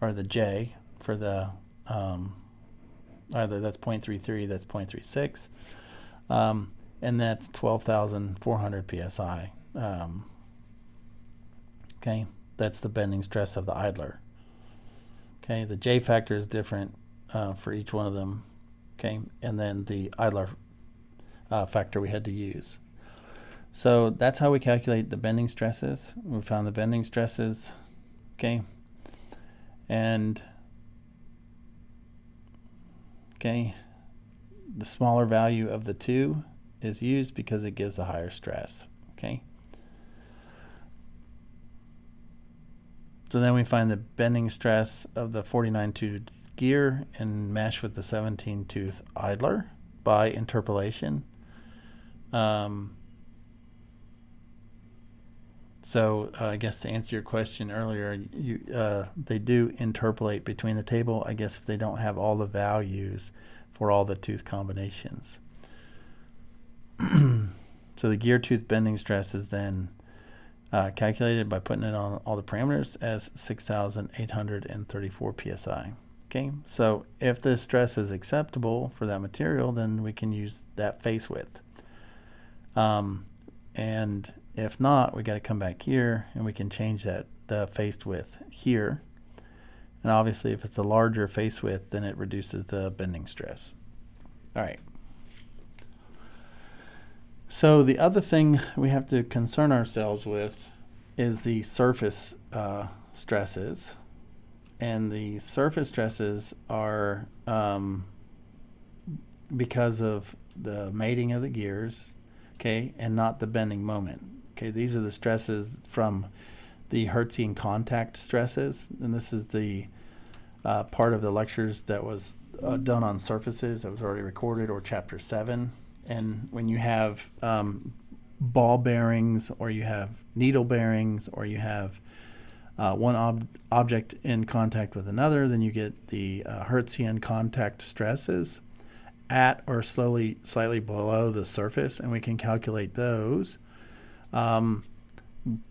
or the J for the either that's 0.33, that's 0.36, and that's 12,400 psi. Okay, that's the bending stress of the idler. Okay, the J factor is different for each one of them. Okay, and then the idler factor we had to use. So that's how we calculate the bending stresses. We found the bending stresses. Okay, and okay, the smaller value of the two is used because it gives the higher stress. Okay, So then we find the bending stress of the 49-tooth gear and mesh with the 17-tooth idler by interpolation. So I guess to answer your question earlier, they do interpolate between the table, I guess, if they don't have all the values for all the tooth combinations. So the gear tooth bending stress is then calculated by putting it on all the parameters as 6,834 psi. Okay, so if the stress is acceptable for that material, then we can use that face width. And if not, we got to come back here and we can change that the face width here. And obviously, if it's a larger face width, then it reduces the bending stress. All right. So the other thing we have to concern ourselves with is the surface stresses. And the surface stresses are because of the mating of the gears, okay, and not the bending moment. Okay, these are the stresses from the Hertzian contact stresses, and this is the part of the lectures that was done on surfaces that was already recorded, or chapter 7. And when you have ball bearings, or you have needle bearings, or you have one object in contact with another, then you get the Hertzian contact stresses at or slightly below the surface, and we can calculate those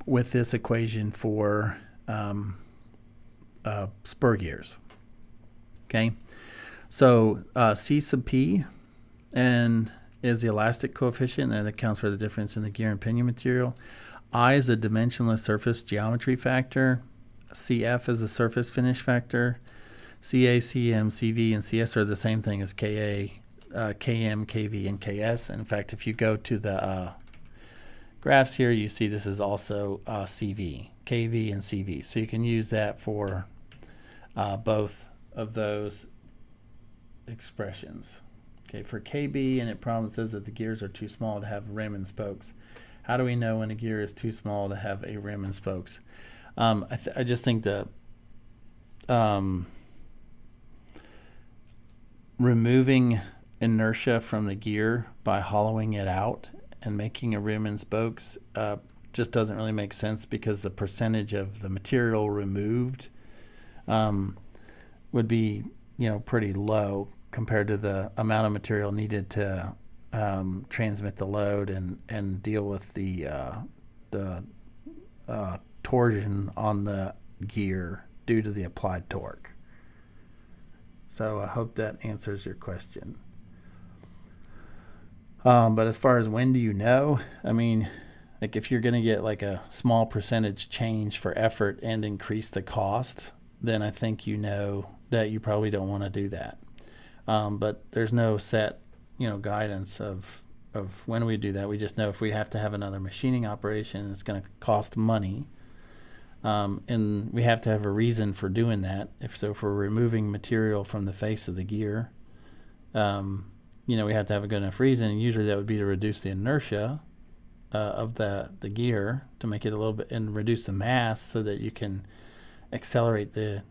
with this equation for spur gears. Okay, so C sub P and is the elastic coefficient, and that accounts for the difference in the gear and pinion material. I is a dimensionless surface geometry factor. CF is a surface finish factor. CA, CM, CV, and CS are the same thing as KA, KM, KV, and KS. And in fact, if you go to the graphs here, you see this is also CV, KV, and CV. So you can use that for both of those expressions. Okay, for KB, and it probably says that the gears are too small to have rim and spokes. How do we know when a gear is too small to have a rim and spokes? I just think the removing inertia from the gear by hollowing it out and making a rim and spokes just doesn't really make sense, because the percentage of the material removed would be, pretty low compared to the amount of material needed to transmit the load and deal with the torsion on the gear due to the applied torque. So I hope that answers your question. But as far as when do you know, I mean, like if you're going to get like a small percentage change for effort and increase the cost, then I think you know that you probably don't want to do that. But there's no set, guidance of when we do that. We just know if we have to have another machining operation, it's going to cost money. And we have to have a reason for doing that. If we're removing material from the face of the gear, we have to have a good enough reason. And usually that would be to reduce the inertia of the gear, to make it a little bit, and reduce the mass so that you can accelerate the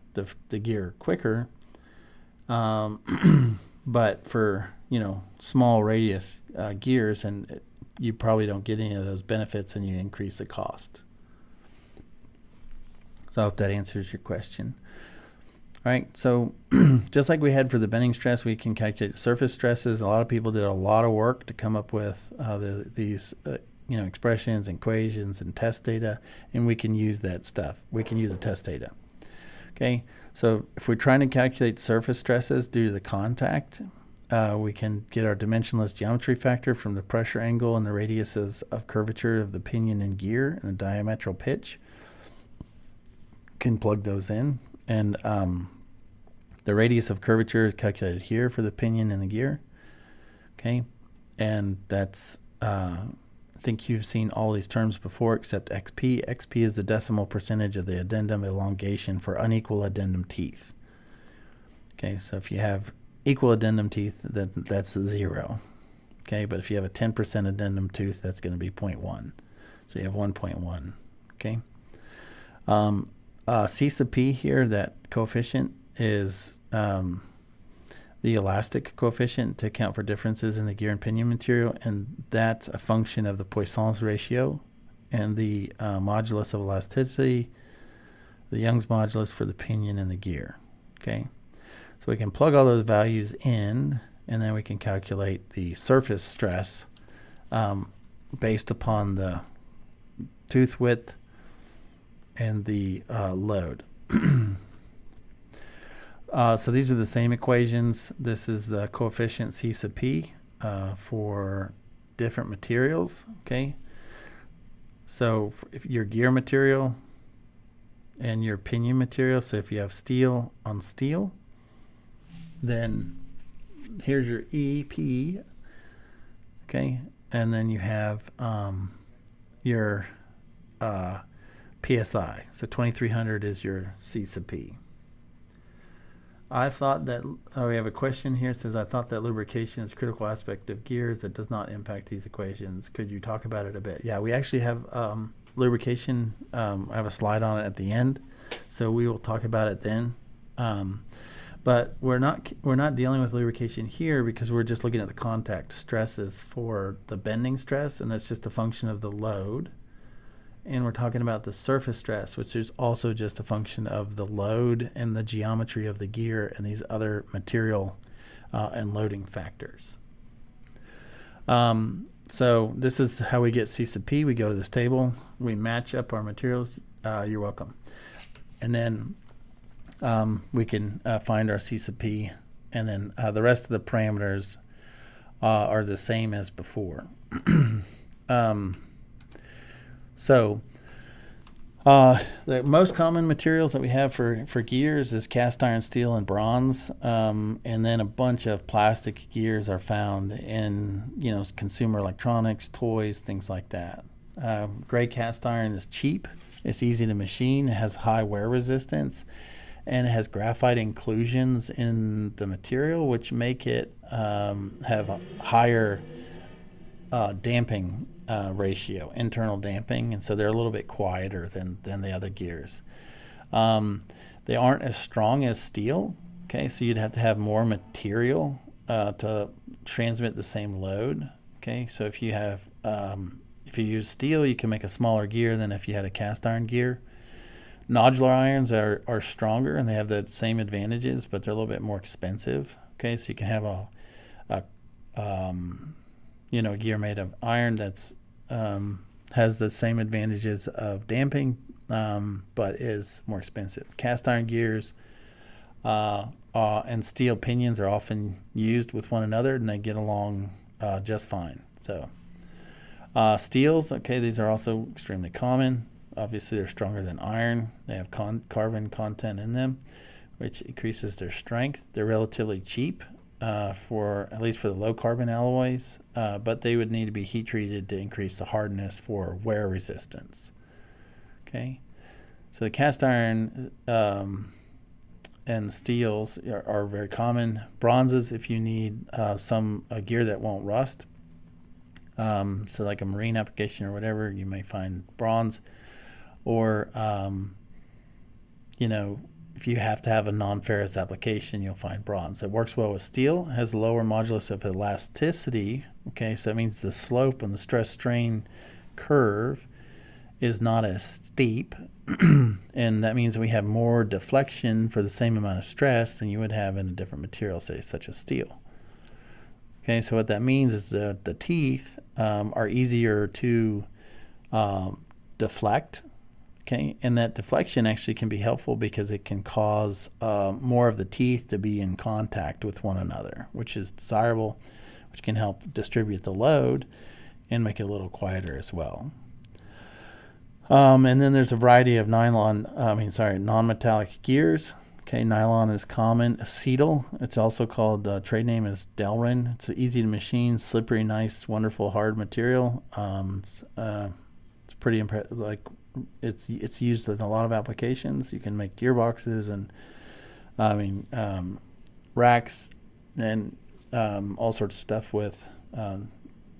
gear quicker. But for small radius gears, and you probably don't get any of those benefits, and you increase the cost. So I hope that answers your question. All right, so just like we had for the bending stress, we can calculate the surface stresses. A lot of people did a lot of work to come up with these expressions, equations, and test data, and we can use that stuff. We can use the test data. Okay, so if we're trying to calculate surface stresses due to the contact, we can get our dimensionless geometry factor from the pressure angle and the radiuses of curvature of the pinion and gear and the diametral pitch. Can plug those in, and the radius of curvature is calculated here for the pinion and the gear. Okay, and that's I think you've seen all these terms before except XP. XP is the decimal percentage of the addendum elongation for unequal addendum teeth. Okay, so if you have equal addendum teeth, that's 0. Okay, but if you have a 10% addendum tooth, that's going to be 0.1. So you have 1.1. Okay. C sub P here, that coefficient is the elastic coefficient to account for differences in the gear and pinion material, and that's a function of the Poisson's ratio and the modulus of elasticity, the Young's modulus for the pinion and the gear. Okay, so we can plug all those values in, and then we can calculate the surface stress based upon the tooth width and the load. So these are the same equations. This is the coefficient C sub P for different materials. Okay, so if your gear material and your pinion material, so if you have steel on steel, then here's your EP. Okay, and then you have your PSI. So 2300 is your C sub P. I thought that, we have a question here. It says, I thought that lubrication is a critical aspect of gears that does not impact these equations. Could you talk about it a bit? Yeah, we actually have lubrication. I have a slide on it at the end, so we will talk about it then. But we're not dealing with lubrication here because we're just looking at the contact stresses for the bending stress, and that's just a function of the load. And we're talking about the surface stress, which is also just a function of the load and the geometry of the gear and these other material and loading factors. So this is how we get C sub P. We go to this table, we match up our materials. You're welcome. And then we can find our C sub P, and then the rest of the parameters are the same as before. So the most common materials that we have for gears is cast iron, steel, and bronze, and then a bunch of plastic gears are found in consumer electronics, toys, things like that. Gray cast iron is cheap, it's easy to machine, it has high wear resistance, and it has graphite inclusions in the material, which make it have a higher damping ratio, internal damping, and so they're a little bit quieter than the other gears. They aren't as strong as steel. Okay, so you'd have to have more material to transmit the same load. Okay, so if you have if you use steel, you can make a smaller gear than if you had a cast iron gear. Nodular irons are stronger and they have the same advantages, but they're a little bit more expensive. Okay, so you can have a gear made of iron that's has the same advantages of damping, but is more expensive. Cast iron gears and steel pinions are often used with one another, and they get along just fine. So steels, okay, these are also extremely common. Obviously, they're stronger than iron. They have carbon content in them, which increases their strength. They're relatively cheap, at least for the low carbon alloys, but they would need to be heat treated to increase the hardness for wear resistance. Okay, so the cast iron and steels are very common. Bronzes, if you need a gear that won't rust, so like a marine application or whatever, you may find bronze. Or if you have to have a non-ferrous application, you'll find bronze. It works well with steel, has a lower modulus of elasticity. Okay, so that means the slope on the stress-strain curve is not as steep, and that means we have more deflection for the same amount of stress than you would have in a different material, say, such as steel. Okay, so what that means is that the teeth are easier to deflect. Okay, and that deflection actually can be helpful because it can cause more of the teeth to be in contact with one another, which is desirable, which can help distribute the load and make it a little quieter as well. And then there's a variety of non-metallic gears. Okay, nylon is common. Acetyl, it's also called, trade name is Delrin. It's easy to machine, slippery, nice, wonderful, hard material. It's pretty impressive. It's used in a lot of applications. You can make gearboxes and racks and all sorts of stuff with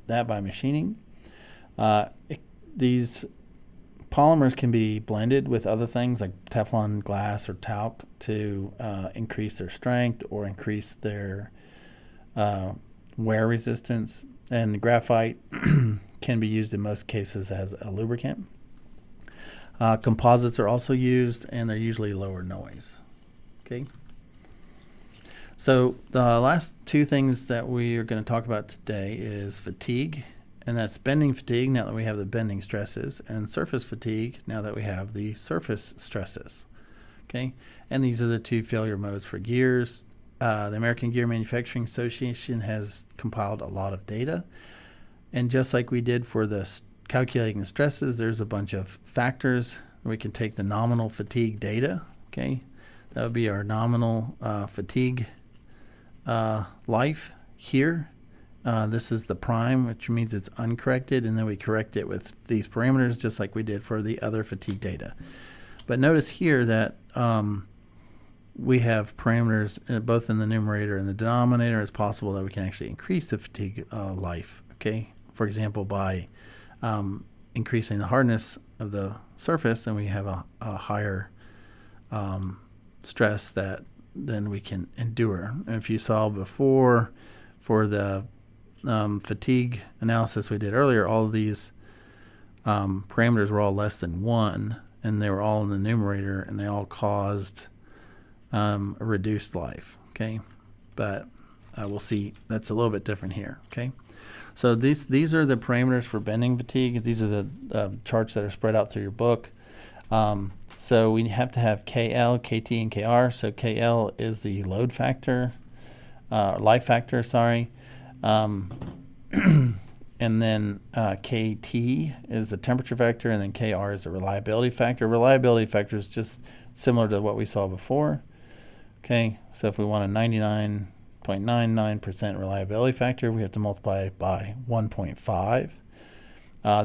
that by machining. These polymers can be blended with other things like Teflon glass or talc to increase their strength or increase their wear resistance. And graphite can be used in most cases as a lubricant. Composites are also used, and they're usually lower noise. Okay. So the last two things that we are going to talk about today is fatigue, and that's bending fatigue now that we have the bending stresses, and surface fatigue now that we have the surface stresses. Okay, and these are the two failure modes for gears. The American Gear Manufacturing Association has compiled a lot of data, and just like we did for the calculating the stresses, there's a bunch of factors. We can take the nominal fatigue data. Okay, that would be our nominal fatigue life here. This is the prime, which means it's uncorrected, and then we correct it with these parameters just like we did for the other fatigue data. But notice here that we have parameters both in the numerator and the denominator. It's possible that we can actually increase the fatigue life, okay? For example, by increasing the hardness of the surface, then we have a higher stress that then we can endure. And if you saw before for the fatigue analysis we did earlier, all of these parameters were all less than 1, and they were all in the numerator, and they all caused a reduced life. Okay, but we'll see that's a little bit different here. Okay, so these are the parameters for bending fatigue. These are the charts that are spread out through your book. So we have to have KL, KT, and KR. So KL is the load factor, life factor, sorry. And then KT is the temperature factor, and then KR is the reliability factor. Reliability factor is just similar to what we saw before. Okay, so if we want a 99.99% reliability factor, we have to multiply it by 1.5.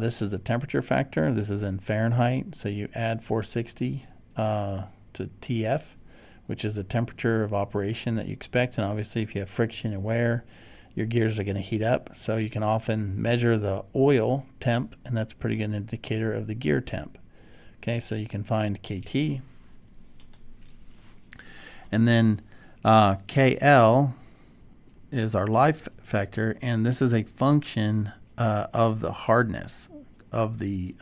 This is the temperature factor. This is in Fahrenheit, so you add 460 to TF, which is the temperature of operation that you expect. And obviously, if you have friction and wear, your gears are going to heat up. So you can often measure the oil temp, and that's a pretty good indicator of the gear temp. Okay, so you can find KT. And then KL is our life factor, and this is a function of the hardness of the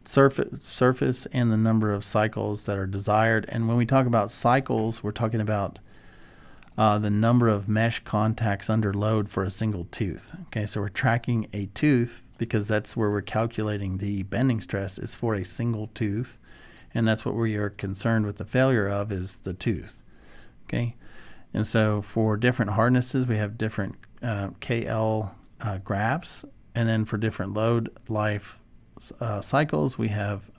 surface and the number of cycles that are desired. And when we talk about cycles, we're talking about the number of mesh contacts under load for a single tooth. Okay, so we're tracking a tooth because that's where we're calculating the bending stress is for a single tooth, and that's what we are concerned with the failure of is the tooth. Okay, and so for different hardnesses, we have different KL graphs, and then for different load life cycles, we have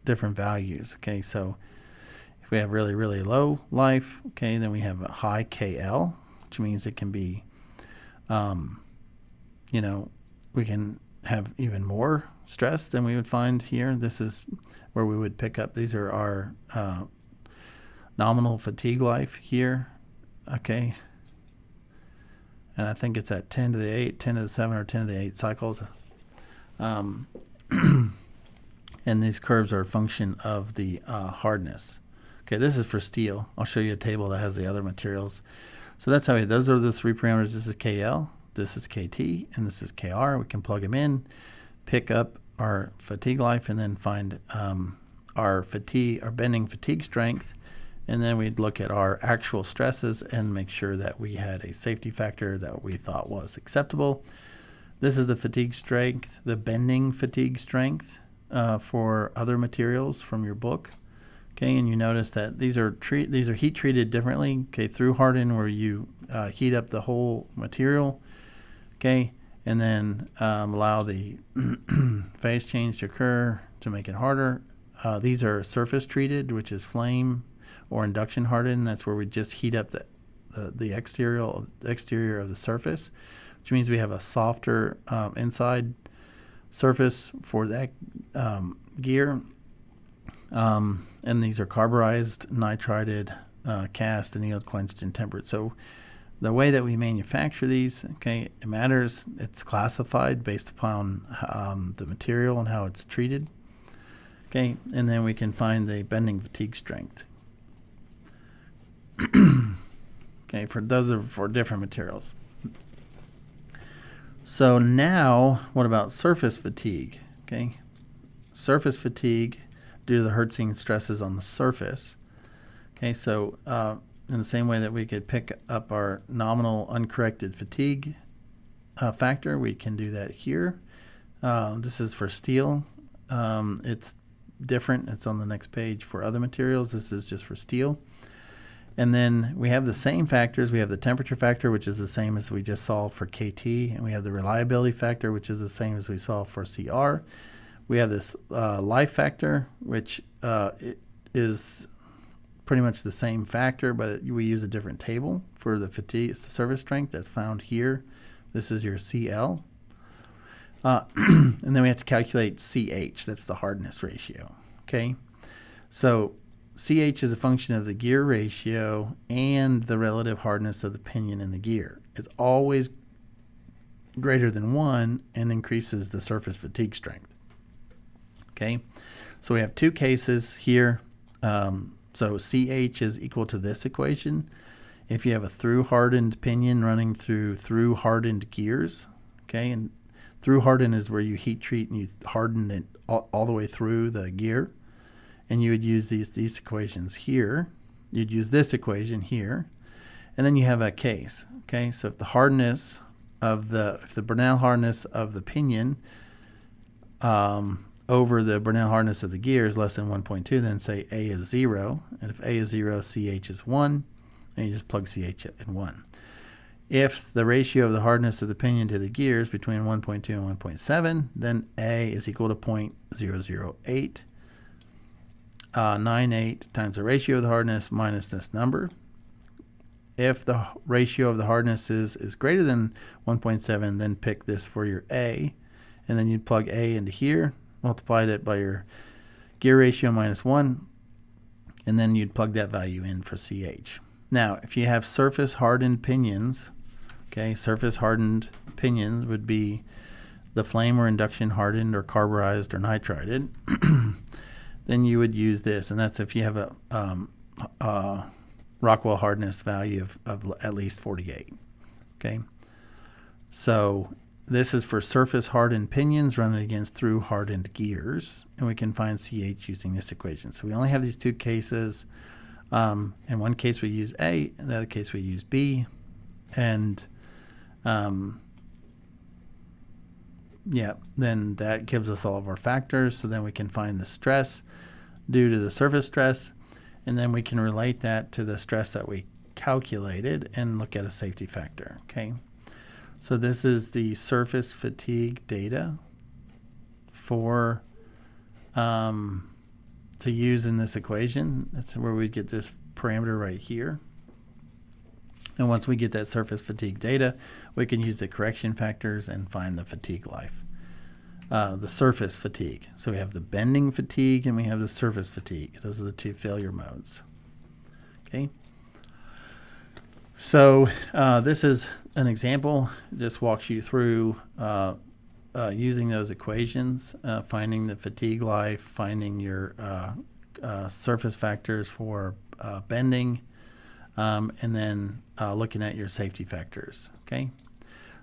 different values. Okay, so if we have really, really low life, okay, then we have a high KL, which means it can be, we can have even more stress than we would find here. This is where we would pick up. These are our nominal fatigue life here, okay. And I think it's at 10 to the 8, 10 to the 7, or 10 to the 8 cycles. And these curves are a function of the hardness. Okay, this is for steel. I'll show you a table that has the other materials. So that's how those are the three parameters. This is KL, this is KT, and this is KR. We can plug them in, pick up our fatigue life, and then find our bending fatigue strength. And then we'd look at our actual stresses and make sure that we had a safety factor that we thought was acceptable. This is the fatigue strength, the bending fatigue strength for other materials from your book. Okay, and you notice that these are heat treated differently. Okay, through harden where you heat up the whole material. Okay, and then allow the phase change to occur to make it harder. These are surface treated, which is flame or induction hardened. That's where we just heat up the exterior of the surface, which means we have a softer inside surface for that gear. And these are carburized, nitrided, cast, annealed, quenched, and tempered. So The way that we manufacture these, okay, it matters. It's classified based upon the material and how it's treated. Okay, and then we can find the bending fatigue strength. Okay, those are for different materials. So now, what about surface fatigue? Okay, surface fatigue due to the Hertzian stresses on the surface. Okay, so in the same way that we could pick up our nominal uncorrected fatigue factor, we can do that here. This is for steel. It's different. It's on the next page for other materials. This is just for steel. And then we have the same factors. We have the temperature factor, which is the same as we just saw for KT. And we have the reliability factor, which is the same as we saw for CR. We have this life factor, which it is pretty much the same factor, but we use a different table for the fatigue surface strength that's found here. This is your CL. And then we have to calculate CH. That's the hardness ratio. Okay, so CH is a function of the gear ratio and the relative hardness of the pinion in the gear. It's always greater than 1 and increases the surface fatigue strength. Okay, so we have two cases here. So CH is equal to this equation. If you have a through hardened pinion running through hardened gears, okay, and through harden is where you heat treat and you harden it all the way through the gear. And you would use these equations here. You'd use this equation here. And then you have a case. Okay, so if the hardness of if the Bernal hardness of the pinion over the Bernal hardness of the gear is less than 1.2, then say A is 0. And if A is 0, CH is 1. And you just plug CH in 1. If the ratio of the hardness of the pinion to the gear is between 1.2 and 1.7, then A is equal to 0.008. 98 times the ratio of the hardness minus this number. If the ratio of the hardness is greater than 1.7, then pick this for your A, and then you'd plug A into here, multiply it by your gear ratio minus 1, and then you'd plug that value in for CH. Now, if you have surface hardened pinions, okay, surface hardened pinions would be the flame or induction hardened or carburized or nitrided. Then you would use this, and that's if you have a Rockwell hardness value of at least 48. Okay, so this is for surface hardened pinions running against through hardened gears, and we can find CH using this equation. So we only have these two cases. In one case we use A, in the other case we use B, and yeah, then that gives us all of our factors. So then we can find the stress due to the surface stress, and then we can relate that to the stress that we calculated and look at a safety factor. Okay, so this is the surface fatigue data for to use in this equation. That's where we get this parameter right here. And once we get that surface fatigue data, we can use the correction factors and find the fatigue life. The surface fatigue. So we have the bending fatigue and we have the surface fatigue. Those are the two failure modes. Okay. So this is an example. It just walks you through using those equations, finding the fatigue life, finding your surface factors for bending, and then looking at your safety factors. Okay.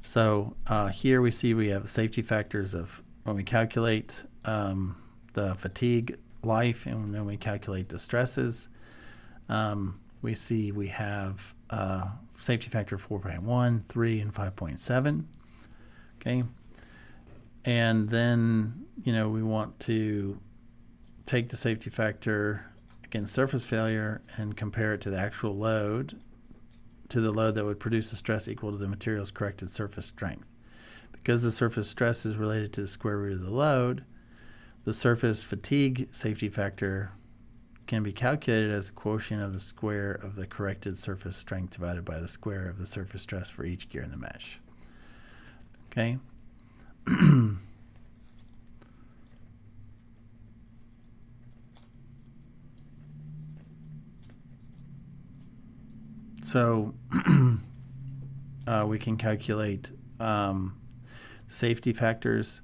So here we see we have safety factors of when we calculate the fatigue life and then we calculate the stresses, we see we have safety factor 4.1, 3, and 5.7. Okay. And then, we want to take the safety factor against surface failure and compare it to the actual load, to the load that would produce a stress equal to the material's corrected surface strength. Because the surface stress is related to the square root of the load, the surface fatigue safety factor can be calculated as a quotient of the square of the corrected surface strength divided by the square of the surface stress for each gear in the mesh. Okay. So we can calculate safety factors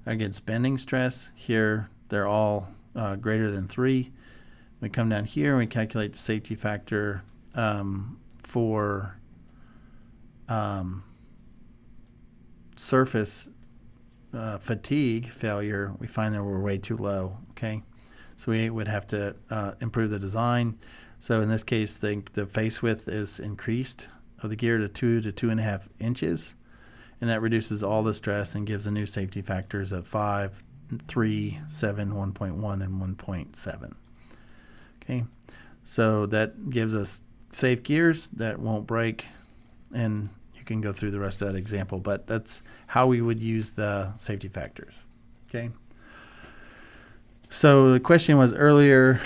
against bending stress. Here, they're all greater than 3. We come down here and we calculate the safety factor for surface fatigue failure. We find that we're way too low. Okay, so we would have to improve the design. So in this case, the face width is increased of the gear to 2 to 2.5 inches, and that reduces all the stress and gives the new safety factors of 5, 3, 7, 1.1, and 1.7. Okay, so that gives us safe gears that won't break, and you can go through the rest of that example, but that's how we would use the safety factors. Okay. So the question was earlier,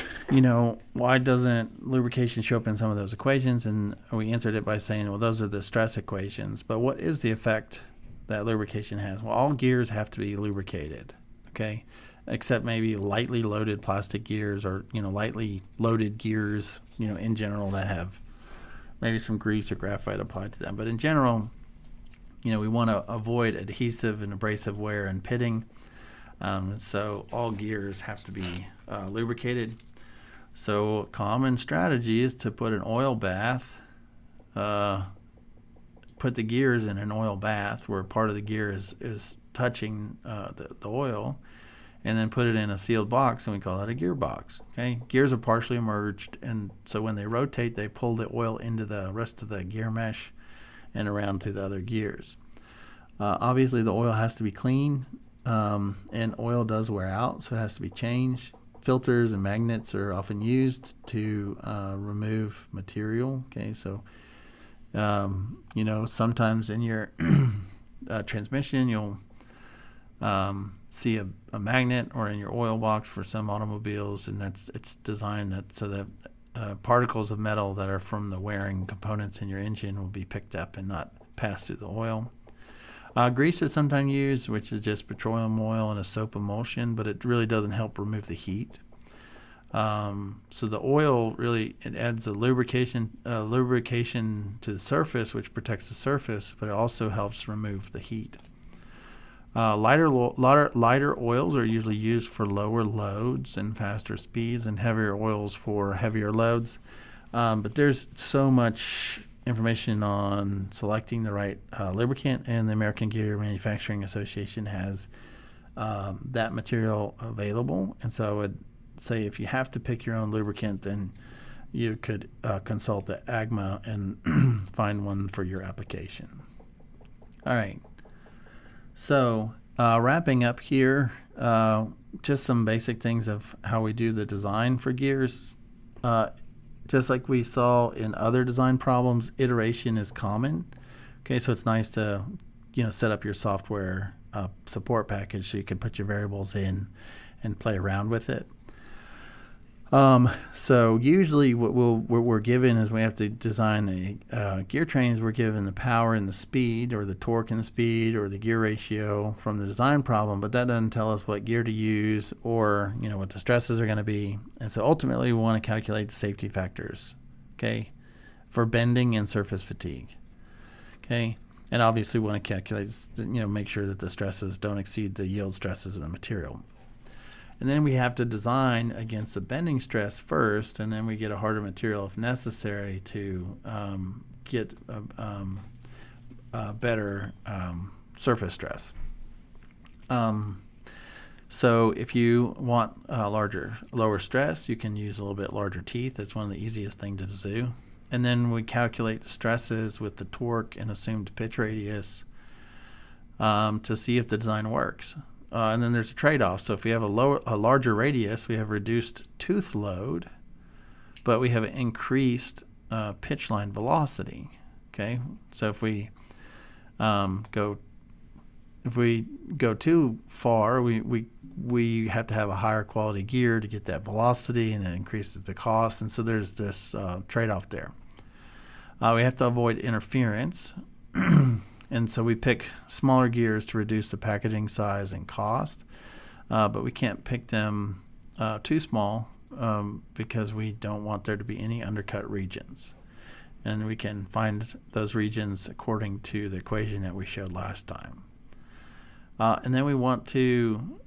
why doesn't lubrication show up in some of those equations? And we answered it by saying, well, those are the stress equations. But what is the effect that lubrication has? Well, all gears have to be lubricated, okay, except maybe lightly loaded plastic gears or, lightly loaded gears, in general that have maybe some grease or graphite applied to them. But in general, we want to avoid adhesive and abrasive wear and pitting. So all gears have to be lubricated. So a common strategy is to put an oil bath, put the gears in an oil bath where part of the gear is touching the oil, and then put it in a sealed box, and we call that a gear box. Okay, gears are partially emerged, and so when they rotate, they pull the oil into the rest of the gear mesh and around to the other gears. Obviously, the oil has to be clean. And oil does wear out, so it has to be changed. Filters and magnets are often used to remove material. Okay, so sometimes in your transmission you'll see a magnet, or in your oil box for some automobiles, and it's designed that so that particles of metal that are from the wearing components in your engine will be picked up and not pass through the oil. Grease is sometimes used, which is just petroleum oil and a soap emulsion, but it really doesn't help remove the heat. So the oil really, it adds a lubrication to the surface, which protects the surface, but it also helps remove the heat. Lighter oils are usually used for lower loads and faster speeds, and heavier oils for heavier loads. But there's so much information on selecting the right lubricant, and the American Gear Manufacturing Association has that material available. And so I would say if you have to pick your own lubricant, then you could consult the AGMA and find one for your application. All right, so wrapping up here, just some basic things of how we do the design for gears. Just like we saw in other design problems, iteration is common. Okay, so it's nice to set up your software support package so you can put your variables in and play around with it. So usually what we're given is we have to design a gear train. We're given the power and the speed, or the torque and the speed, or the gear ratio from the design problem, but that doesn't tell us what gear to use, or what the stresses are going to be. And so ultimately we want to calculate the safety factors, okay, for bending and surface fatigue. Okay, and obviously we want to calculate, make sure that the stresses don't exceed the yield stresses of the material. And then we have to design against the bending stress first, and then we get a harder material if necessary to get a better surface stress. So if you want lower stress, you can use a little bit larger teeth. That's one of the easiest things to do. And then we calculate the stresses with the torque and assumed pitch radius to see if the design works. And then there's a trade-off. So if we have a larger radius, we have reduced tooth load, but we have increased pitch line velocity. Okay, so if we go too far, we have to have a higher quality gear to get that velocity, and it increases the cost. And so there's this trade-off there. We have to avoid interference. And so we pick smaller gears to reduce the packaging size and cost, but we can't pick them too small because we don't want there to be any undercut regions. and we can find those regions according to the equation that we showed last time. And then we want to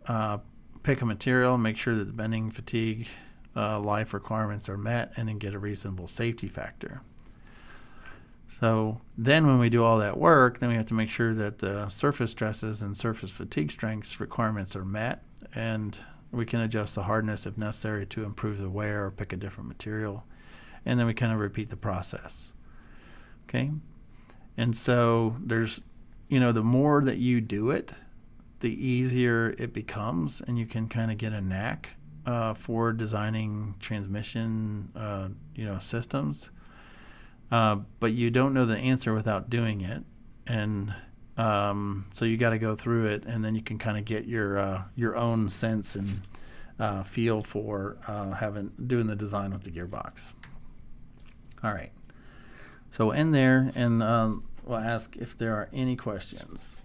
pick a material, make sure that the bending, fatigue, life requirements are met, and then get a reasonable safety factor. So then when we do all that work, then we have to make sure that the surface stresses and surface fatigue strengths requirements are met, and we can adjust the hardness if necessary to improve the wear or pick a different material. And then we kind of repeat the process. Okay? And so there's, the more that you do it, the easier it becomes, and you can kind of get a knack for designing transmission, systems. But you don't know the answer without doing it, and so you got to go through it, and then you can kind of get your own sense and feel for doing the design with the gearbox. All right, so we'll end there, and we'll ask if there are any questions.